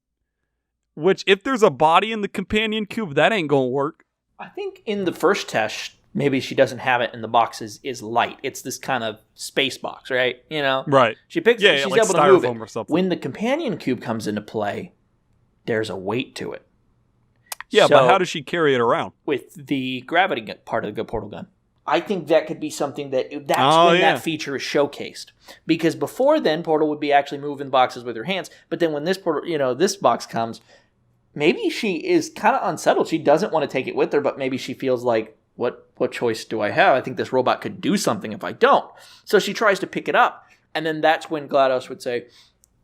[SPEAKER 2] which if there's a body in the companion cube, that ain't going to work.
[SPEAKER 1] I think in the first test, maybe she doesn't have it, and the box is light. It's this kind of space box, right? You know,
[SPEAKER 2] Right.
[SPEAKER 1] She picks it. She's
[SPEAKER 2] like
[SPEAKER 1] able to move
[SPEAKER 2] styrofoam
[SPEAKER 1] it.
[SPEAKER 2] or something.
[SPEAKER 1] When the companion cube comes into play, there's a weight to it.
[SPEAKER 2] Yeah,
[SPEAKER 1] So,
[SPEAKER 2] but how does she carry it around?
[SPEAKER 1] with the gravity part of the portal gun? I think that could be something that's when that feature is showcased. Because before then, Portal would be actually moving boxes with her hands. But then when this portal, this box comes, maybe she is kind of unsettled. She doesn't want to take it with her, but maybe she feels like, what choice do I have? I think this robot could do something if I don't. So she tries to pick it up, and then that's when GLaDOS would say,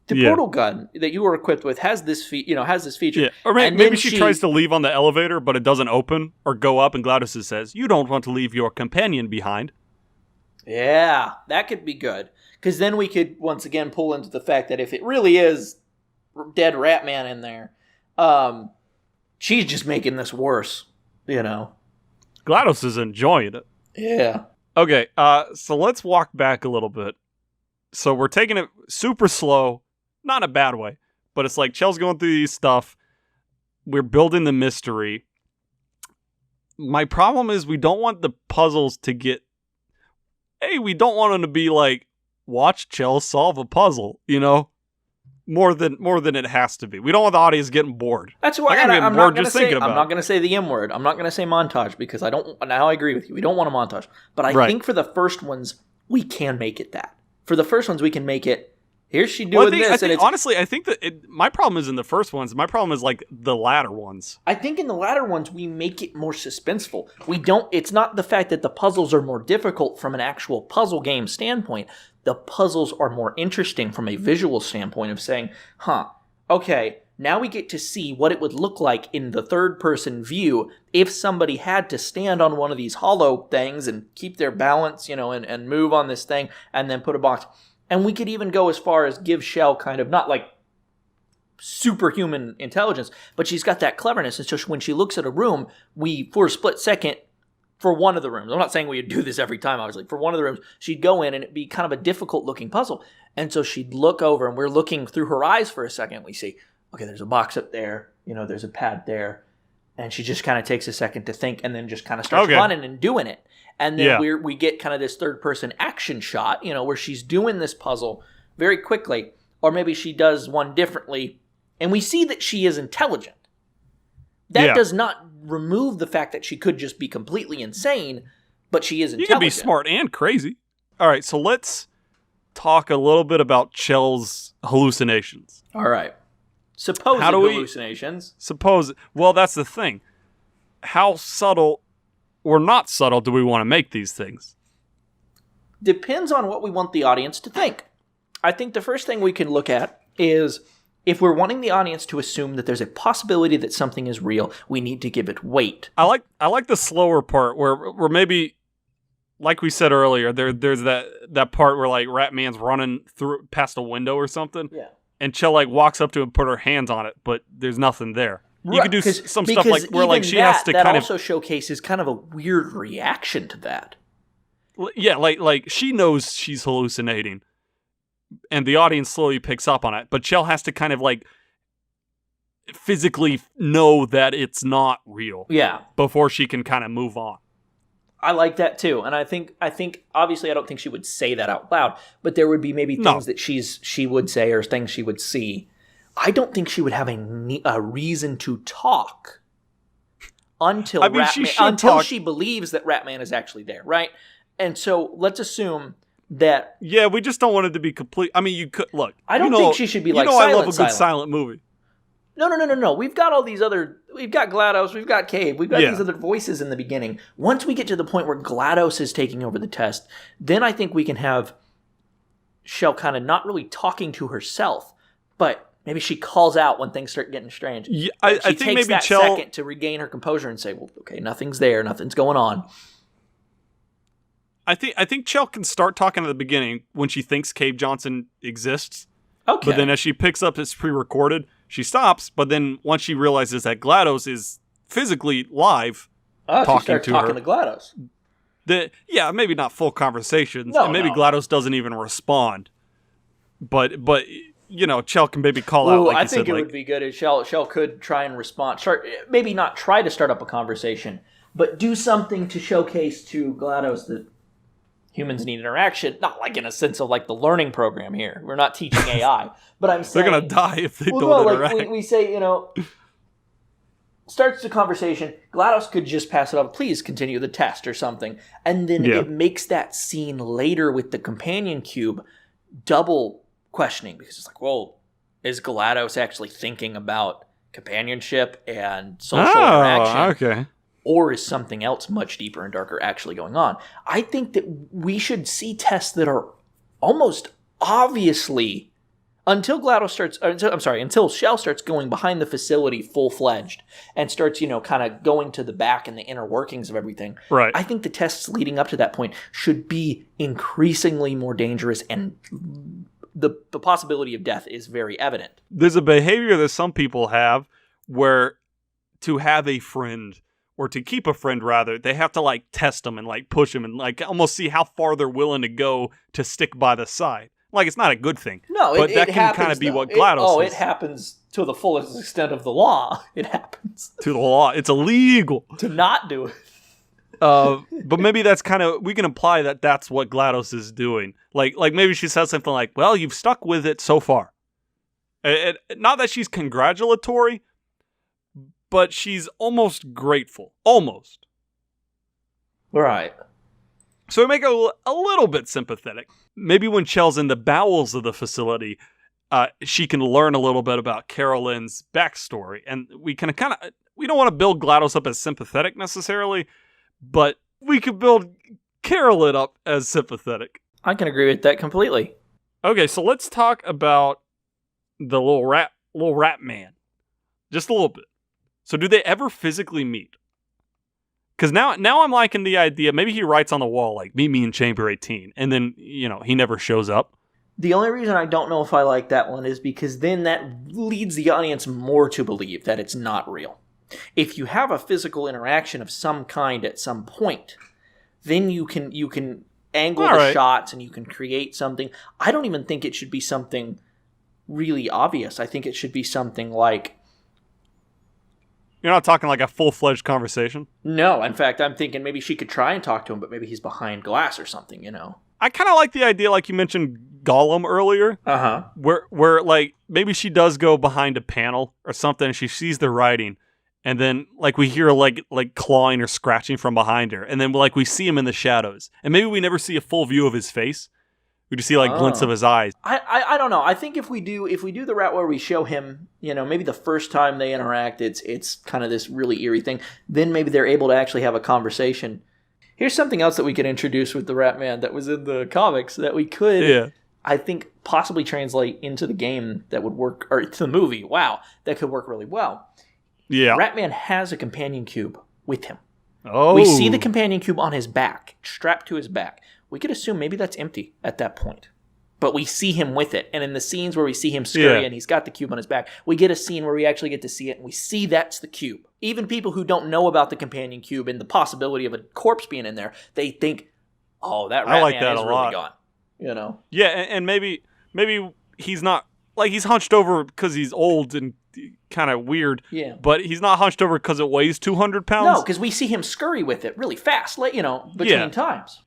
[SPEAKER 1] the portal gun that you were equipped with has this feature.
[SPEAKER 2] Yeah. Or maybe she tries to leave on the elevator, but it doesn't open or go up, and GLaDOS says, you don't want to leave your companion behind.
[SPEAKER 1] Yeah, that could be good. Because then we could, once again, pull into the fact that if it really is dead Ratman in there, she's just making this worse,
[SPEAKER 2] GLaDOS is enjoying it.
[SPEAKER 1] Yeah.
[SPEAKER 2] Okay, so let's walk back a little bit. So we're taking it super slow, not in a bad way, but it's like Chell's going through these stuff. We're building the mystery. My problem is we don't want the puzzles to get... we don't want them to be like, watch Chell solve a puzzle, More than it has to be. We don't want the audience getting bored.
[SPEAKER 1] That's why
[SPEAKER 2] I'm not going
[SPEAKER 1] to say the M word. I'm not going to say montage because now I agree with you. We don't want a montage. But I think for the first ones, we can make it that. For the first ones, we can make it, here's she doing this.
[SPEAKER 2] Honestly, I think that my problem is in the first ones. My problem is like the latter ones.
[SPEAKER 1] I think in the latter ones, we make it more suspenseful. It's not the fact that the puzzles are more difficult from an actual puzzle game standpoint. The puzzles are more interesting from a visual standpoint of saying, okay, now we get to see what it would look like in the third-person view if somebody had to stand on one of these hollow things and keep their balance, and move on this thing and then put a box. And we could even go as far as give Shell kind of, not like superhuman intelligence, but she's got that cleverness. And so when she looks at a room, for a split second, for one of the rooms, I'm not saying we would do this every time, obviously, for one of the rooms, she'd go in and it'd be kind of a difficult-looking puzzle. And so she'd look over, and we're looking through her eyes for a second. We see, okay, there's a box up there, there's a pad there. And she just kind of takes a second to think and then just kind of starts running and doing it. And then we get kind of this third-person action shot, where she's doing this puzzle very quickly. Or maybe she does one differently. And we see that she is intelligent. That does not remove the fact that she could just be completely insane, but she is intelligent.
[SPEAKER 2] You can be smart and crazy. All right, so let's talk a little bit about Chell's hallucinations.
[SPEAKER 1] All right. Supposed hallucinations.
[SPEAKER 2] Well, that's the thing. How subtle or not subtle do we want to make these things?
[SPEAKER 1] Depends on what we want the audience to think. I think the first thing we can look at is if we're wanting the audience to assume that there's a possibility that something is real, we need to give it weight.
[SPEAKER 2] I like the slower part where maybe, like we said earlier, there's that part where like Ratman's running through past a window or something.
[SPEAKER 1] Yeah.
[SPEAKER 2] And Chell like walks up to it and put her hands on it, but there's nothing there. You could do some stuff like where like she has to kind of...
[SPEAKER 1] That also showcases kind of a weird reaction to that.
[SPEAKER 2] Yeah, like she knows she's hallucinating, and the audience slowly picks up on it, but Chell has to kind of like physically know that it's not real.
[SPEAKER 1] Yeah.
[SPEAKER 2] Before she can kind of move on.
[SPEAKER 1] I like that too, and I think obviously I don't think she would say that out loud, but there would be maybe things that she would say or things she would see. I don't think she would have a reason to talk until she believes that Ratman is actually there, right? And so let's assume that...
[SPEAKER 2] Yeah, we just don't want it to be complete... I mean, you could... Look,
[SPEAKER 1] I don't think she should be like
[SPEAKER 2] I love a good silent movie.
[SPEAKER 1] No. We've got all these other... We've got GLaDOS, we've got Cave, we've got these other voices in the beginning. Once we get to the point where GLaDOS is taking over the test, then I think we can have Shell kind of not really talking to herself, but maybe she calls out when things start getting strange.
[SPEAKER 2] Yeah, I think maybe
[SPEAKER 1] that second to regain her composure and say, well, okay, nothing's there, nothing's going on.
[SPEAKER 2] I think Chell can start talking at the beginning when she thinks Cave Johnson exists.
[SPEAKER 1] Okay.
[SPEAKER 2] But then as she picks up his pre-recorded, she stops. But then once she realizes that GLaDOS is physically live, talking to
[SPEAKER 1] GLaDOS.
[SPEAKER 2] Maybe not full conversations. And maybe GLaDOS doesn't even respond. But Chell can maybe call out. Like
[SPEAKER 1] I think it would be good if Shell could try and respond. Maybe not try to start up a conversation, but do something to showcase to GLaDOS that humans need interaction. Not like in a sense of like the learning program here. We're not teaching AI, but I'm saying
[SPEAKER 2] They're going to die if they don't interact.
[SPEAKER 1] Like we say, starts the conversation, GLaDOS could just pass it off, please continue the test or something. And then it makes that scene later with the companion cube double questioning, because it's like, well, is GLaDOS actually thinking about companionship and social interaction?
[SPEAKER 2] Okay.
[SPEAKER 1] Or is something else much deeper and darker actually going on? I think that we should see tests that are almost obviously, until Shell starts going behind the facility full-fledged and starts, kind of going to the back and the inner workings of everything.
[SPEAKER 2] Right.
[SPEAKER 1] I think the tests leading up to that point should be increasingly more dangerous, and the possibility of death is very evident.
[SPEAKER 2] There's a behavior that some people have where to have a friend, or to keep a friend rather, they have to like test them and like push them and like almost see how far they're willing to go to stick by the side. Like, it's not a good thing.
[SPEAKER 1] No,
[SPEAKER 2] but
[SPEAKER 1] it
[SPEAKER 2] that can
[SPEAKER 1] happens,
[SPEAKER 2] kind of be
[SPEAKER 1] though.
[SPEAKER 2] what GLaDOS is.
[SPEAKER 1] It happens to the fullest extent of the law. It happens.
[SPEAKER 2] To the law. It's illegal.
[SPEAKER 1] To not do it.
[SPEAKER 2] But maybe that's kind of, we can imply that that's what GLaDOS is doing. Like maybe she says something like, well, you've stuck with it so far. Not that she's congratulatory, but she's almost grateful. Almost.
[SPEAKER 1] Right.
[SPEAKER 2] So we make it a little bit sympathetic. Maybe when Chell's in the bowels of the facility, she can learn a little bit about Carolyn's backstory. And we can we don't want to build GLaDOS up as sympathetic necessarily, but we could build Carolyn up as sympathetic.
[SPEAKER 1] I can agree with that completely.
[SPEAKER 2] Okay, so let's talk about the little rat man. Just a little bit. So do they ever physically meet? Because now I'm liking the idea, maybe he writes on the wall, like, meet me in Chamber 18, and then, he never shows up.
[SPEAKER 1] The only reason I don't know if I like that one is because then that leads the audience more to believe that it's not real. If you have a physical interaction of some kind at some point, then you can angle the shots and you can create something. I don't even think it should be something really obvious. I think it should be something like...
[SPEAKER 2] You're not talking like a full-fledged conversation?
[SPEAKER 1] No, in fact, I'm thinking maybe she could try and talk to him, but maybe he's behind glass or something,
[SPEAKER 2] I kind of like the idea, like you mentioned Gollum earlier.
[SPEAKER 1] Uh-huh.
[SPEAKER 2] Where like, maybe she does go behind a panel or something, and she sees the writing, and then, like, we hear, like clawing or scratching from behind her, and then, like, we see him in the shadows. And maybe we never see a full view of his face. We just see, like, glints of his eyes.
[SPEAKER 1] I don't know. I think if we do the route where we show him, maybe the first time they interact, it's kind of this really eerie thing. Then maybe they're able to actually have a conversation. Here's something else that we could introduce with the Rat Man that was in the comics that we could, I think, possibly translate into the game that would work, or to the movie. Wow, that could work really well.
[SPEAKER 2] Yeah.
[SPEAKER 1] Rat Man has a companion cube with him.
[SPEAKER 2] Oh.
[SPEAKER 1] We see the companion cube on his back, strapped to his back. We could assume maybe that's empty at that point. But we see him with it. And in the scenes where we see him scurry and he's got the cube on his back, we get a scene where we actually get to see it and we see that's the cube. Even people who don't know about the companion cube and the possibility of a corpse being in there, they think, oh, that Rat Man is really gone.
[SPEAKER 2] Yeah, and maybe he's not, like, he's hunched over because he's old and kind of weird.
[SPEAKER 1] Yeah.
[SPEAKER 2] But he's not hunched over because it weighs 200 pounds.
[SPEAKER 1] No, because we see him scurry with it really fast, between times.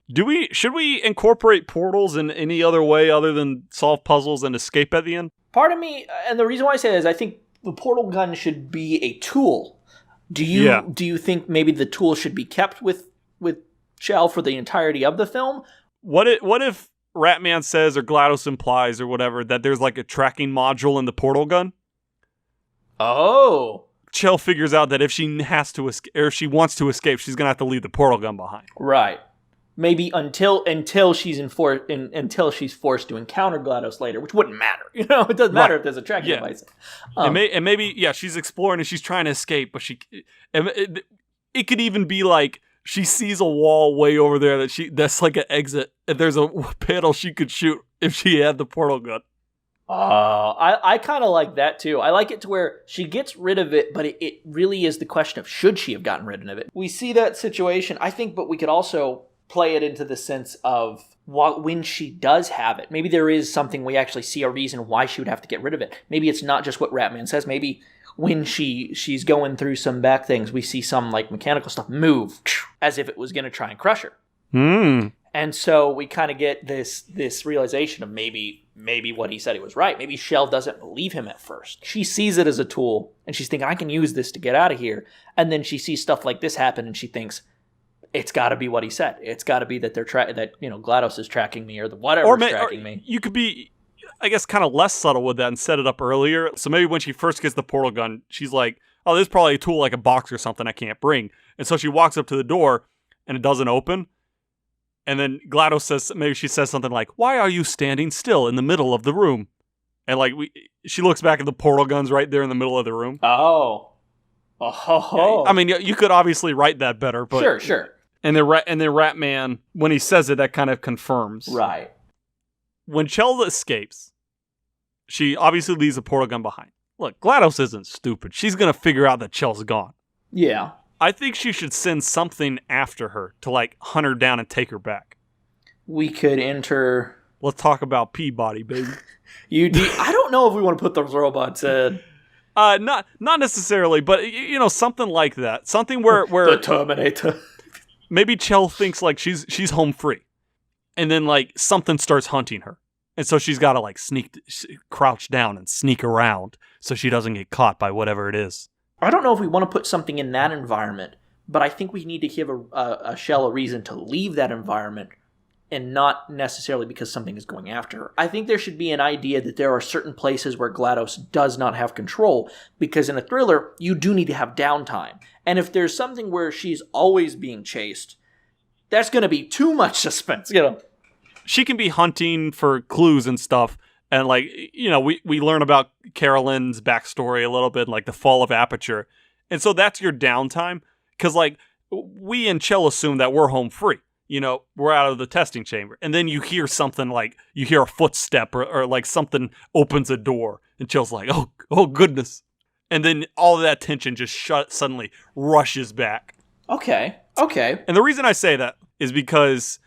[SPEAKER 2] Should we incorporate portals in any other way other than solve puzzles and escape at the end?
[SPEAKER 1] Part of me, and the reason why I say that is I think the portal gun should be a tool. Do you think maybe the tool should be kept with Shell for the entirety of the film?
[SPEAKER 2] What if Ratman says, or GLaDOS implies, or whatever, that there's like a tracking module in the portal gun?
[SPEAKER 1] Oh.
[SPEAKER 2] Shell figures out that if she has to escape, or if she wants to escape, she's gonna have to leave the portal gun behind.
[SPEAKER 1] Right. Maybe until she's forced to encounter GLaDOS later, which wouldn't matter. It doesn't matter if there's a tracking device.
[SPEAKER 2] And maybe she's exploring and she's trying to escape, but it could even be like she sees a wall way over there that's like an exit, and there's a panel she could shoot if she had the portal gun.
[SPEAKER 1] I kind of like that too. I like it to where she gets rid of it, but it really is the question of should she have gotten rid of it. We see that situation, I think, but we could also play it into the sense of when she does have it. Maybe there is something we actually see a reason why she would have to get rid of it. Maybe it's not just what Ratman says. Maybe when she's going through some back things, we see some like mechanical stuff move as if it was going to try and crush her. And so we kind of get this realization of maybe what he said he was right. Maybe Shell doesn't believe him at first. She sees it as a tool, and she's thinking, I can use this to get out of here. And then she sees stuff like this happen, and she thinks, it's got to be what he said. It's got to be that GLaDOS is tracking me, or whatever's tracking me.
[SPEAKER 2] You could be, I guess, kind of less subtle with that and set it up earlier. So maybe when she first gets the portal gun, she's like, oh, this is probably a tool like a box or something I can't bring. And so she walks up to the door, and it doesn't open. And then GLaDOS says, maybe she says something like, why are you standing still in the middle of the room? And like she looks back at the portal guns right there in the middle of the room.
[SPEAKER 1] Oh.
[SPEAKER 2] I mean, you could obviously write that better, but
[SPEAKER 1] sure.
[SPEAKER 2] And then Ratman, when he says it, that kind of confirms.
[SPEAKER 1] Right.
[SPEAKER 2] When Chell escapes, she obviously leaves the portal gun behind. Look, GLaDOS isn't stupid. She's gonna figure out that Chell's gone.
[SPEAKER 1] Yeah.
[SPEAKER 2] I think she should send something after her to, like, hunt her down and take her back.
[SPEAKER 1] We could enter...
[SPEAKER 2] Let's talk about Peabody, baby.
[SPEAKER 1] I don't know if we want to put those robots in.
[SPEAKER 2] Not necessarily, but, something like that. Something where
[SPEAKER 1] The Terminator.
[SPEAKER 2] Maybe Chell thinks, like, she's home free. And then, like, something starts hunting her. And so she's got to, like, crouch down and sneak around so she doesn't get caught by whatever it is.
[SPEAKER 1] I don't know if we want to put something in that environment, but I think we need to give a Shell a reason to leave that environment, and not necessarily because something is going after her. I think there should be an idea that there are certain places where GLaDOS does not have control, because in a thriller, you do need to have downtime. And if there's something where she's always being chased, that's going to be too much suspense,
[SPEAKER 2] She can be hunting for clues and stuff. And, like, we learn about Carolyn's backstory a little bit, like the fall of Aperture. And so that's your downtime. Because, like, we and Chell assume that we're home free. We're out of the testing chamber. And then you hear something like, you hear a footstep or like something opens a door. And Chell's like, oh goodness. And then all of that tension just suddenly rushes back.
[SPEAKER 1] Okay.
[SPEAKER 2] And the reason I say that is because...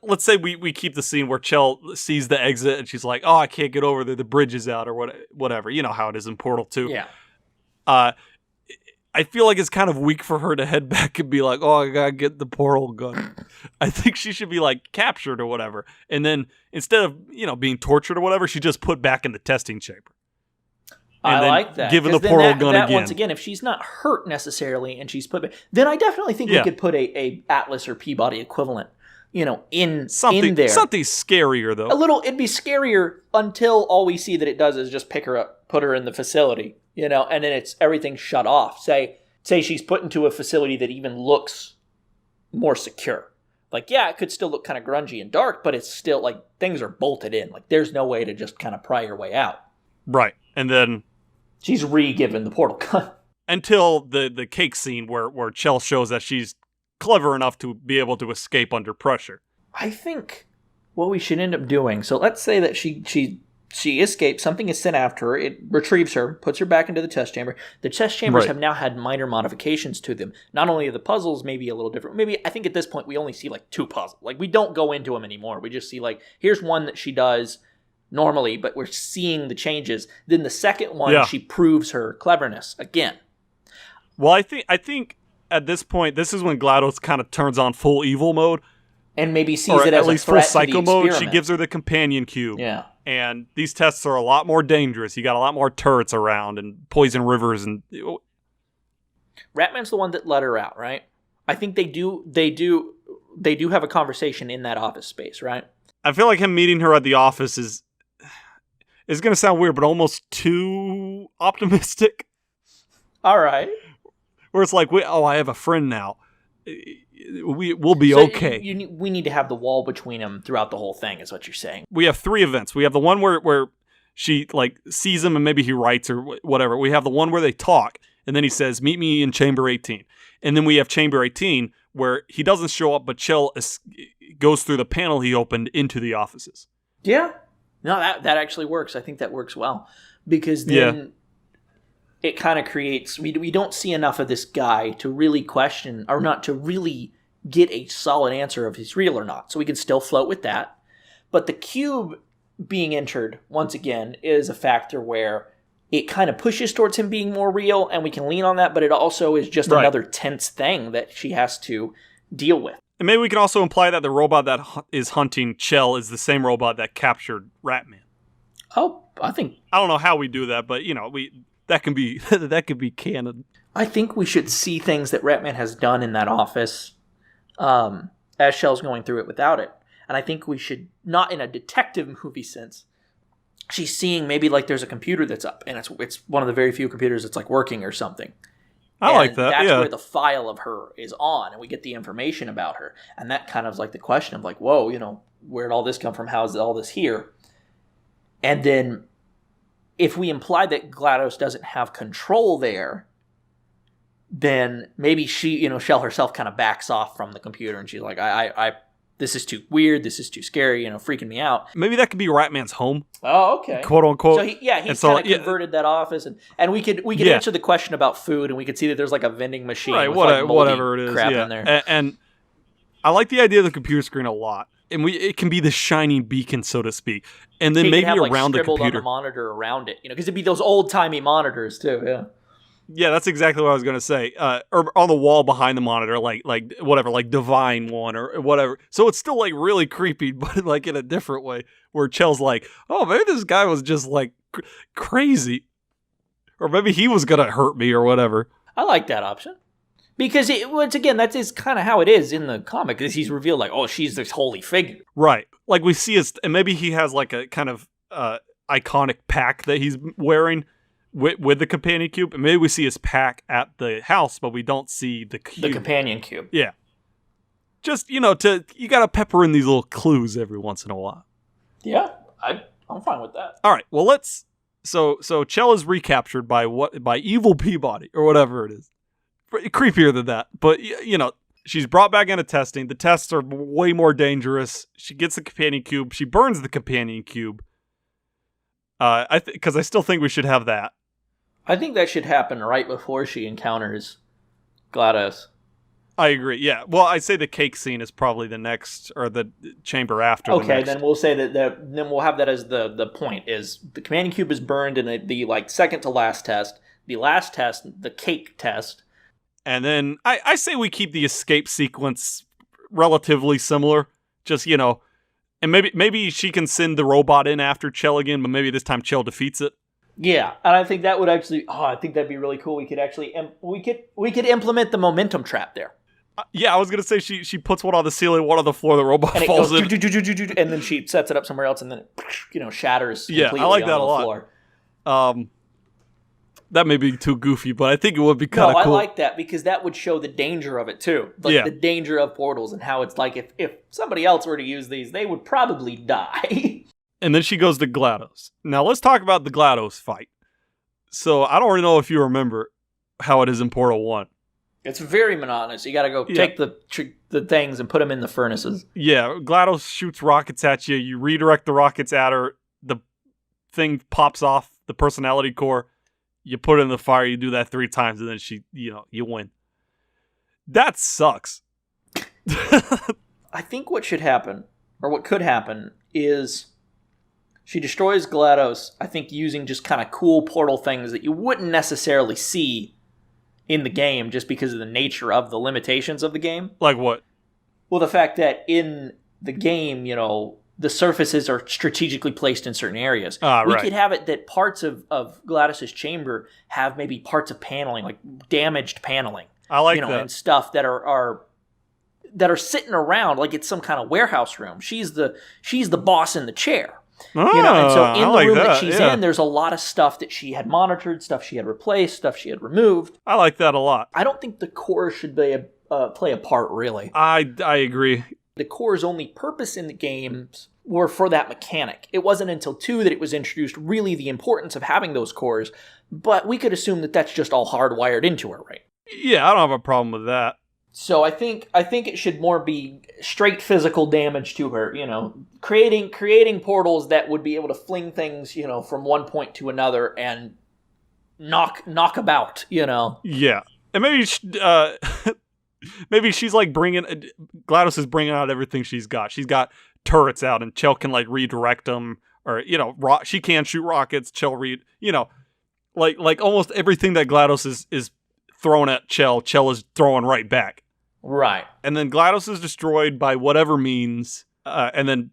[SPEAKER 2] let's say we keep the scene where Chell sees the exit and she's like, oh, I can't get over there. The bridge is out or whatever. You know how it is in Portal 2.
[SPEAKER 1] Yeah.
[SPEAKER 2] I feel like it's kind of weak for her to head back and be like, oh, I gotta get the portal gun. I think she should be like captured or whatever. And then instead of, being tortured or whatever, she just put back in the testing chamber.
[SPEAKER 1] I like that.
[SPEAKER 2] Given the portal gun again.
[SPEAKER 1] Once again, if she's not hurt necessarily and she's put back, then I definitely think we could put a Atlas or Peabody equivalent in
[SPEAKER 2] something
[SPEAKER 1] in there.
[SPEAKER 2] Something scarier though.
[SPEAKER 1] It'd be scarier until all we see that it does is just pick her up, put her in the facility, and then it's everything shut off. Say she's put into a facility that even looks more secure. Like, yeah, it could still look kind of grungy and dark, but it's still like things are bolted in. Like there's no way to just kind of pry your way out.
[SPEAKER 2] Right. And then
[SPEAKER 1] she's re-given the portal gun.
[SPEAKER 2] Until the cake scene where Chell shows that she's clever enough to be able to escape under pressure.
[SPEAKER 1] I think what we should end up doing, so let's say that she escapes, something is sent after her, it retrieves her, puts her back into the test chamber. The test chambers have now had minor modifications to them. Not only are the puzzles maybe a little different, maybe I think at this point we only see like 2 puzzles. Like we don't go into them anymore. We just see like, here's one that she does normally, but we're seeing the changes. Then the second one, she proves her cleverness again.
[SPEAKER 2] Well, I think at this point, this is when GLaDOS kind of turns on full evil mode.
[SPEAKER 1] And maybe sees it as
[SPEAKER 2] at least
[SPEAKER 1] a threat
[SPEAKER 2] full psycho
[SPEAKER 1] to the
[SPEAKER 2] mode.
[SPEAKER 1] experiment.
[SPEAKER 2] She gives her the companion cube.
[SPEAKER 1] Yeah.
[SPEAKER 2] And these tests are a lot more dangerous. You got a lot more turrets around and poison rivers and...
[SPEAKER 1] Ratman's the one that let her out, right? I think they do have a conversation in that office space, right?
[SPEAKER 2] I feel like him meeting her at the office is going to sound weird, but almost too optimistic.
[SPEAKER 1] All right.
[SPEAKER 2] Where it's like, I have a friend now. We'll be okay.
[SPEAKER 1] We need to have the wall between them throughout the whole thing, is what you're saying.
[SPEAKER 2] We have 3 events. We have the one where she like sees him and maybe he writes or whatever. We have the one where they talk and then he says, meet me in Chamber 18. And then we have Chamber 18 where he doesn't show up, but Chell goes through the panel he opened into the offices.
[SPEAKER 1] Yeah. No, that actually works. I think that works well. Because then it kind of creates... We don't see enough of this guy to really question, or not to really get a solid answer if he's real or not. So we can still float with that. But the cube being entered, once again, is a factor where it kind of pushes towards him being more real, and we can lean on that, but it also is just another tense thing that she has to deal with.
[SPEAKER 2] And maybe we can also imply that the robot that is hunting Chell is the same robot that captured Ratman.
[SPEAKER 1] Oh, I
[SPEAKER 2] don't know how we do that, but that can be that could be canon.
[SPEAKER 1] I think we should see things that Ratman has done in that office as Chell's going through it without it. And I think we should, not in a detective movie sense, she's seeing maybe like there's a computer that's up, and it's one of the very few computers that's like working or something.
[SPEAKER 2] I like that.
[SPEAKER 1] That's where the file of her is on, and we get the information about her. And that kind of is like the question of like, whoa, where'd all this come from? How's all this here? And then if we imply that GLaDOS doesn't have control there, then maybe she, Chell herself kind of backs off from the computer, and she's like, I this is too weird, this is too scary, freaking me out.
[SPEAKER 2] Maybe that could be Ratman's home.
[SPEAKER 1] Oh, okay.
[SPEAKER 2] Quote unquote.
[SPEAKER 1] So he's kind of converted that office, and we could answer the question about food, and we could see that there's like a vending machine, with
[SPEAKER 2] whatever it is,
[SPEAKER 1] crap in there.
[SPEAKER 2] And I like the idea of the computer screen a lot, and it can be the shining beacon, so to speak, and then maybe around the computer,
[SPEAKER 1] on the monitor around it, because it'd be those old timey monitors too, yeah.
[SPEAKER 2] Yeah, that's exactly what I was going to say. Or on the wall behind the monitor, like whatever, like Divine one or whatever. So it's still like really creepy, but like in a different way, where Chell's like, oh, maybe this guy was just like crazy. Or maybe he was going to hurt me or whatever.
[SPEAKER 1] I like that option. Because, once again, that is kind of how it is in the comic. Because he's revealed like, oh, she's this holy figure.
[SPEAKER 2] Right. Like we see and maybe he has like a kind of iconic pack that he's wearing. With the companion cube, and maybe we see his pack at the house, but we don't see the cube.
[SPEAKER 1] The companion cube.
[SPEAKER 2] Yeah. Just, you gotta pepper in these little clues every once in a while.
[SPEAKER 1] Yeah, I'm fine with that.
[SPEAKER 2] All right, well so Chell is recaptured by Evil Peabody, or whatever it is. Creepier than that, but, she's brought back into testing. The tests are way more dangerous. She gets the companion cube. She burns the companion cube. Because I still think we should have that.
[SPEAKER 1] I think that should happen right before she encounters GLaDOS.
[SPEAKER 2] I agree, yeah. Well, I'd say the cake scene is probably the next, or the chamber after the next.
[SPEAKER 1] Okay, then we'll say that, then we'll have that as the point, is the companion cube is burned in the like second to last test, the last test, the cake test.
[SPEAKER 2] And then I say we keep the escape sequence relatively similar, just, and maybe she can send the robot in after Chell again, but maybe this time Chell defeats it.
[SPEAKER 1] Yeah, and I think that would actually, I think that'd be really cool. We could actually, we could implement the momentum trap there.
[SPEAKER 2] Yeah, I was gonna say she puts one on the ceiling, one on the floor. The robot
[SPEAKER 1] and
[SPEAKER 2] falls in,
[SPEAKER 1] and then she sets it up somewhere else, and then it shatters.
[SPEAKER 2] Yeah, I like that a lot. Floor. That may be too goofy, but I think it would be kind of cool.
[SPEAKER 1] I like that because that would show the danger of it too, like the danger of portals and how it's like if somebody else were to use these, they would probably die.
[SPEAKER 2] And then she goes to GLaDOS. Now let's talk about the GLaDOS fight. So I don't really know if you remember how it is in Portal 1.
[SPEAKER 1] It's very monotonous. You got to go take the things and put them in the furnaces.
[SPEAKER 2] Yeah, GLaDOS shoots rockets at you. You redirect the rockets at her. The thing pops off the personality core. You put it in the fire. You do that 3 times, and then you win. That sucks.
[SPEAKER 1] I think what should happen, or what could happen, is she destroys GLaDOS, I think using just kind of cool portal things that you wouldn't necessarily see in the game just because of the nature of the limitations of the game.
[SPEAKER 2] Like what?
[SPEAKER 1] Well, the fact that in the game, the surfaces are strategically placed in certain areas. We could have it that parts of GLaDOS's chamber have maybe parts of paneling, like damaged paneling.
[SPEAKER 2] I like that.
[SPEAKER 1] And stuff that are sitting around like it's some kind of warehouse room. She's the boss in the chair. And so in the room that she's in, there's a lot of stuff that she had monitored, stuff she had replaced, stuff she had removed.
[SPEAKER 2] I like that a lot.
[SPEAKER 1] I don't think the core should play a part, really.
[SPEAKER 2] I agree.
[SPEAKER 1] The core's only purpose in the games were for that mechanic. It wasn't until 2 that it was introduced really the importance of having those cores, but we could assume that that's just all hardwired into her, right?
[SPEAKER 2] Yeah, I don't have a problem with that.
[SPEAKER 1] So I think it should more be straight physical damage to her, creating portals that would be able to fling things, from one point to another and knock about,
[SPEAKER 2] Yeah. And maybe maybe she's like GLaDOS is bringing out everything she's got. She's got turrets out and Chell can like redirect them, or she can shoot rockets, Chell Like almost everything that GLaDOS is thrown at Chell is throwing right back.
[SPEAKER 1] Right.
[SPEAKER 2] And then GLaDOS is destroyed by whatever means, and then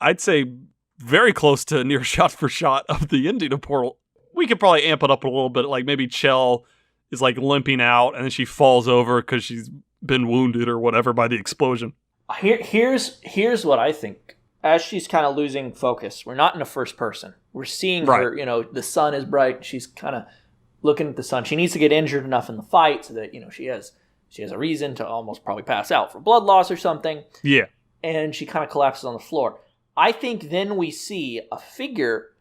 [SPEAKER 2] I'd say very close to near shot for shot of the ending of Portal. We could probably amp it up a little bit, like maybe Chell is like limping out, and then she falls over because she's been wounded or whatever by the explosion.
[SPEAKER 1] Here's what I think. As she's kind of losing focus, we're not in a first person. We're seeing her, the sun is bright. She's kind of looking at the sun. She needs to get injured enough in the fight so that, she has a reason to almost probably pass out for blood loss or something.
[SPEAKER 2] Yeah.
[SPEAKER 1] And she kind of collapses on the floor. I think then we see a figure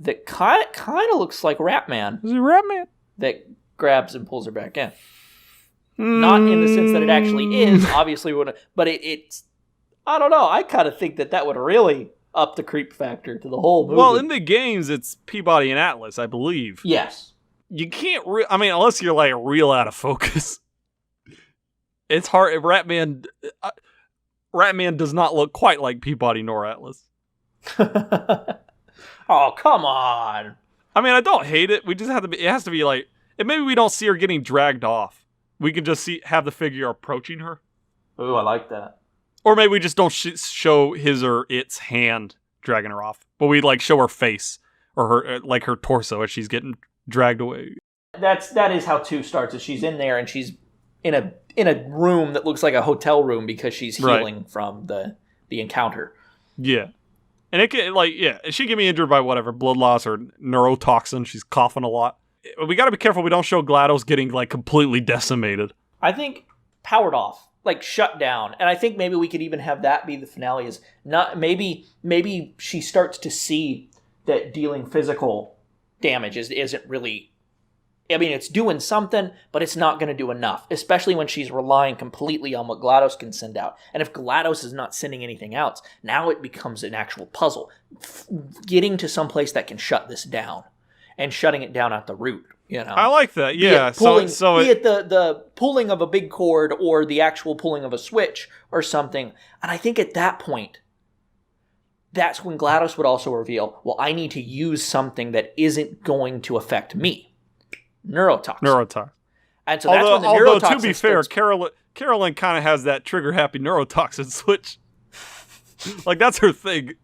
[SPEAKER 1] that kind of looks like Ratman.
[SPEAKER 2] Is it Ratman?
[SPEAKER 1] That grabs and pulls her back in. Not in the sense that it actually is, obviously, but it's... I don't know. I kind of think that would really up the creep factor to the whole movie.
[SPEAKER 2] Well, in the games, it's Peabody and Atlas, I believe.
[SPEAKER 1] Yes.
[SPEAKER 2] You can't... unless you're like real out of focus. It's hard. Ratman does not look quite like Peabody nor Atlas.
[SPEAKER 1] Oh, come on.
[SPEAKER 2] I don't hate it. We just have to be... It has to be like... And maybe we don't see her getting dragged off. We can just have the figure approaching her.
[SPEAKER 1] Ooh, I like that.
[SPEAKER 2] Or maybe we just don't show his or its hand dragging her off, but we show her face or her her torso as she's getting dragged away.
[SPEAKER 1] That is how 2 starts. Is she's in there and she's in a room that looks like a hotel room because she's healing from the encounter.
[SPEAKER 2] Yeah, and it can she can be injured by whatever blood loss or neurotoxin. She's coughing a lot. We got to be careful we don't show GLaDOS getting completely decimated.
[SPEAKER 1] I think powered off. Shut down. And I think maybe we could even have that be the finale is not maybe she starts to see that dealing physical damage isn't really it's doing something, but it's not going to do enough, especially when she's relying completely on what GLaDOS can send out. And if GLaDOS is not sending anything else, now it becomes an actual puzzle. Getting to some place that can shut this down and shutting it down at the root.
[SPEAKER 2] I like that. Yeah.
[SPEAKER 1] Be it the pulling of a big cord or the actual pulling of a switch or something. And I think at that point, that's when GLaDOS would also reveal, well, I need to use something that isn't going to affect me. Neurotoxin. And so that's when the neurotoxin
[SPEAKER 2] Although, to be fair, Carolyn kind of has that trigger-happy neurotoxin switch. That's her thing.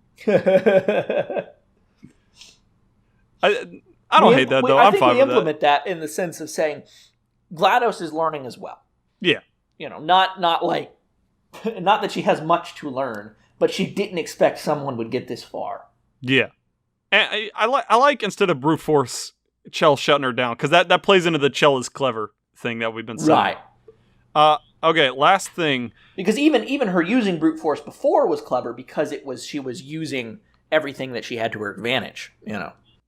[SPEAKER 2] I don't hate that, though. I'm fine with that.
[SPEAKER 1] I think we implement that in the sense of saying GLaDOS is learning as well.
[SPEAKER 2] Yeah.
[SPEAKER 1] Not that she has much to learn, but she didn't expect someone would get this far.
[SPEAKER 2] Yeah. And I like instead of brute force, Chell shutting her down, because that plays into the Chell is clever thing that we've been saying.
[SPEAKER 1] Right.
[SPEAKER 2] Okay, last thing.
[SPEAKER 1] Because even her using brute force before was clever because she was using everything that she had to her advantage,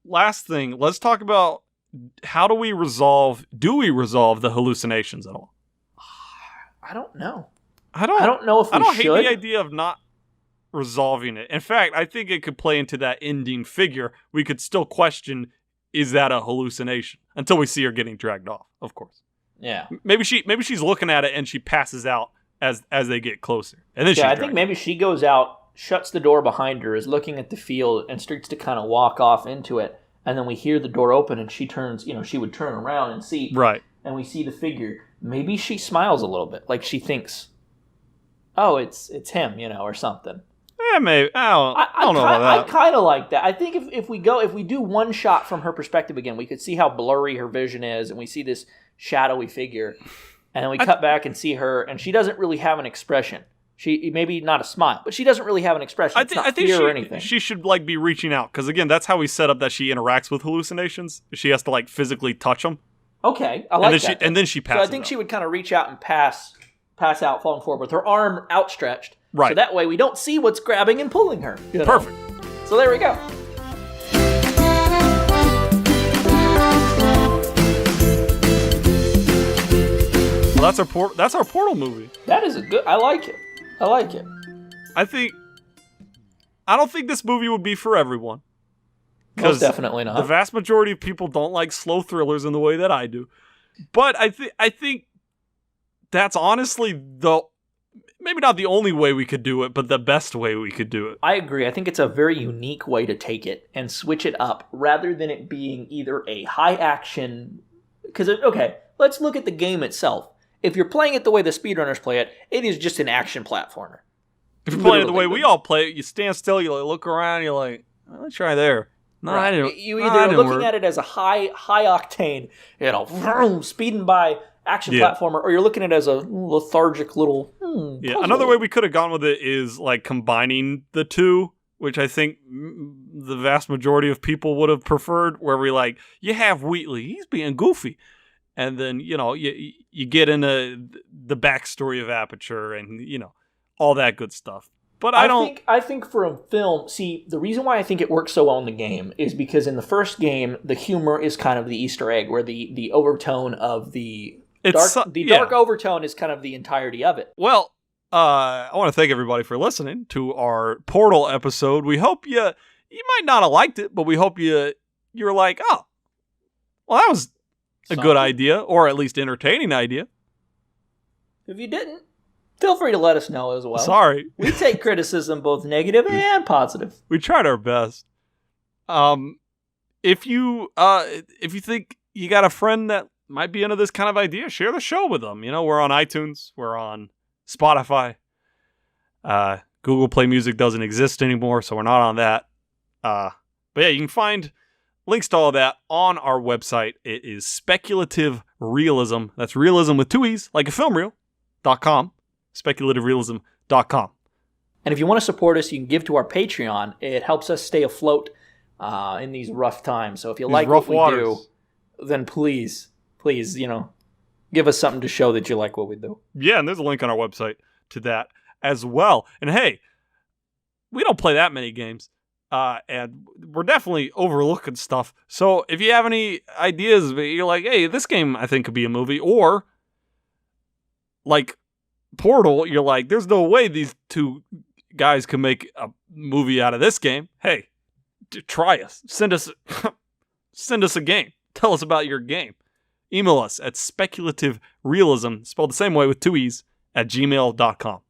[SPEAKER 2] Last thing, let's talk about do we resolve the hallucinations at all?
[SPEAKER 1] I don't know.
[SPEAKER 2] I don't know if we should.
[SPEAKER 1] hate
[SPEAKER 2] the idea of not resolving it. In fact, I think it could play into that ending figure. We could still question, is that a hallucination? Until we see her getting dragged off, of course.
[SPEAKER 1] Yeah.
[SPEAKER 2] Maybe she's looking at it and she passes out as they get closer. And then
[SPEAKER 1] I think maybe she goes out, shuts the door behind her, is looking at the field, and starts to kind of walk off into it. And then we hear the door open, and she turns, she would turn around and see.
[SPEAKER 2] Right.
[SPEAKER 1] And we see the figure. Maybe she smiles a little bit, like she thinks, oh, it's him, or something.
[SPEAKER 2] Yeah, maybe. I don't know about that.
[SPEAKER 1] I kind of like that. I think if we do one shot from her perspective again, we could see how blurry her vision is, and we see this shadowy figure. And then we cut back and see her, and she doesn't really have an expression. She maybe not a smile, but she doesn't really have an expression. It's not fear or anything.
[SPEAKER 2] She should be reaching out, because again, that's how we set up that she interacts with hallucinations. She has to physically touch them.
[SPEAKER 1] Okay, I like that.
[SPEAKER 2] And then she passes.
[SPEAKER 1] So I think she would kind of reach out and pass out, falling forward with her arm outstretched.
[SPEAKER 2] Right.
[SPEAKER 1] So that way we don't see what's grabbing and pulling her.
[SPEAKER 2] Perfect.
[SPEAKER 1] So there we go.
[SPEAKER 2] Well, that's our Portal movie.
[SPEAKER 1] That is I like it.
[SPEAKER 2] I don't think this movie would be for everyone.
[SPEAKER 1] Most definitely not.
[SPEAKER 2] The vast majority of people don't like slow thrillers in the way that I do. But I think that's honestly maybe not the only way we could do it, but the best way we could do it.
[SPEAKER 1] I agree. I think it's a very unique way to take it and switch it up rather than it being either a high action. Because, okay, let's look at the game itself. If you're playing it the way the speedrunners play it, it is just an action platformer.
[SPEAKER 2] If you're playing it the way we all play it, you stand still, you look around, you're like, let's try there. No,
[SPEAKER 1] right.
[SPEAKER 2] I didn't.
[SPEAKER 1] You either are looking at it as a high octane, speeding by action platformer, or you're looking at it as a lethargic little.
[SPEAKER 2] Another way we could have gone with it is like combining the two, which I think the vast majority of people would have preferred. Where we like, you have Wheatley, he's being goofy, and then you get into the backstory of Aperture and all that good stuff. But
[SPEAKER 1] I think for a film, see, the reason why I think it works so well in the game is because in the first game, the humor is kind of the Easter egg, where the overtone of the dark overtone is kind of the entirety of it.
[SPEAKER 2] Well, I want to thank everybody for listening to our Portal episode. We hope you might not have liked it, but we hope you're like, oh, well, that was a good idea, or at least entertaining idea.
[SPEAKER 1] If you didn't, feel free to let us know as well.
[SPEAKER 2] Sorry.
[SPEAKER 1] We take criticism, both negative and positive.
[SPEAKER 2] We tried our best. If you think you got a friend that might be into this kind of idea, share the show with them. We're on iTunes. We're on Spotify. Google Play Music doesn't exist anymore, so we're not on that. But yeah, you can find links to all that on our website. It is Speculative Reelism. That's realism with 2 E's, like a film reel.com. SpeculativeRealism.com.
[SPEAKER 1] And if you want to support us, you can give to our Patreon. It helps us stay afloat in these rough times. So if you like what we do, then please, give us something to show that you like what we do.
[SPEAKER 2] Yeah, and there's a link on our website to that as well. And hey, we don't play that many games, and we're definitely overlooking stuff. So if you have any ideas, you're like, hey, this game I think could be a movie, or like Portal, you're like, there's no way these two guys can make a movie out of this game. Hey, try us. Send us a game. Tell us about your game. Email us at speculativerealism, spelled the same way with 2 E's, at gmail.com.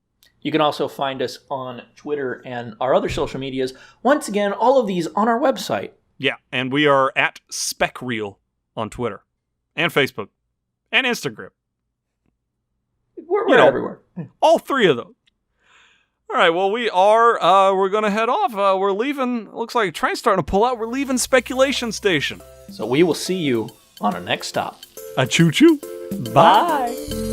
[SPEAKER 1] You can also find us on Twitter and our other social medias. Once again, all of these on our website.
[SPEAKER 2] Yeah, and we are at SpecReel on Twitter and Facebook and Instagram.
[SPEAKER 1] We're everywhere.
[SPEAKER 2] All three of those. All right, well, we're going to head off. We're leaving. Looks like a train's starting to pull out. We're leaving Speculation Station.
[SPEAKER 1] So we will see you on our next stop.
[SPEAKER 2] A choo-choo. Bye.
[SPEAKER 1] Bye.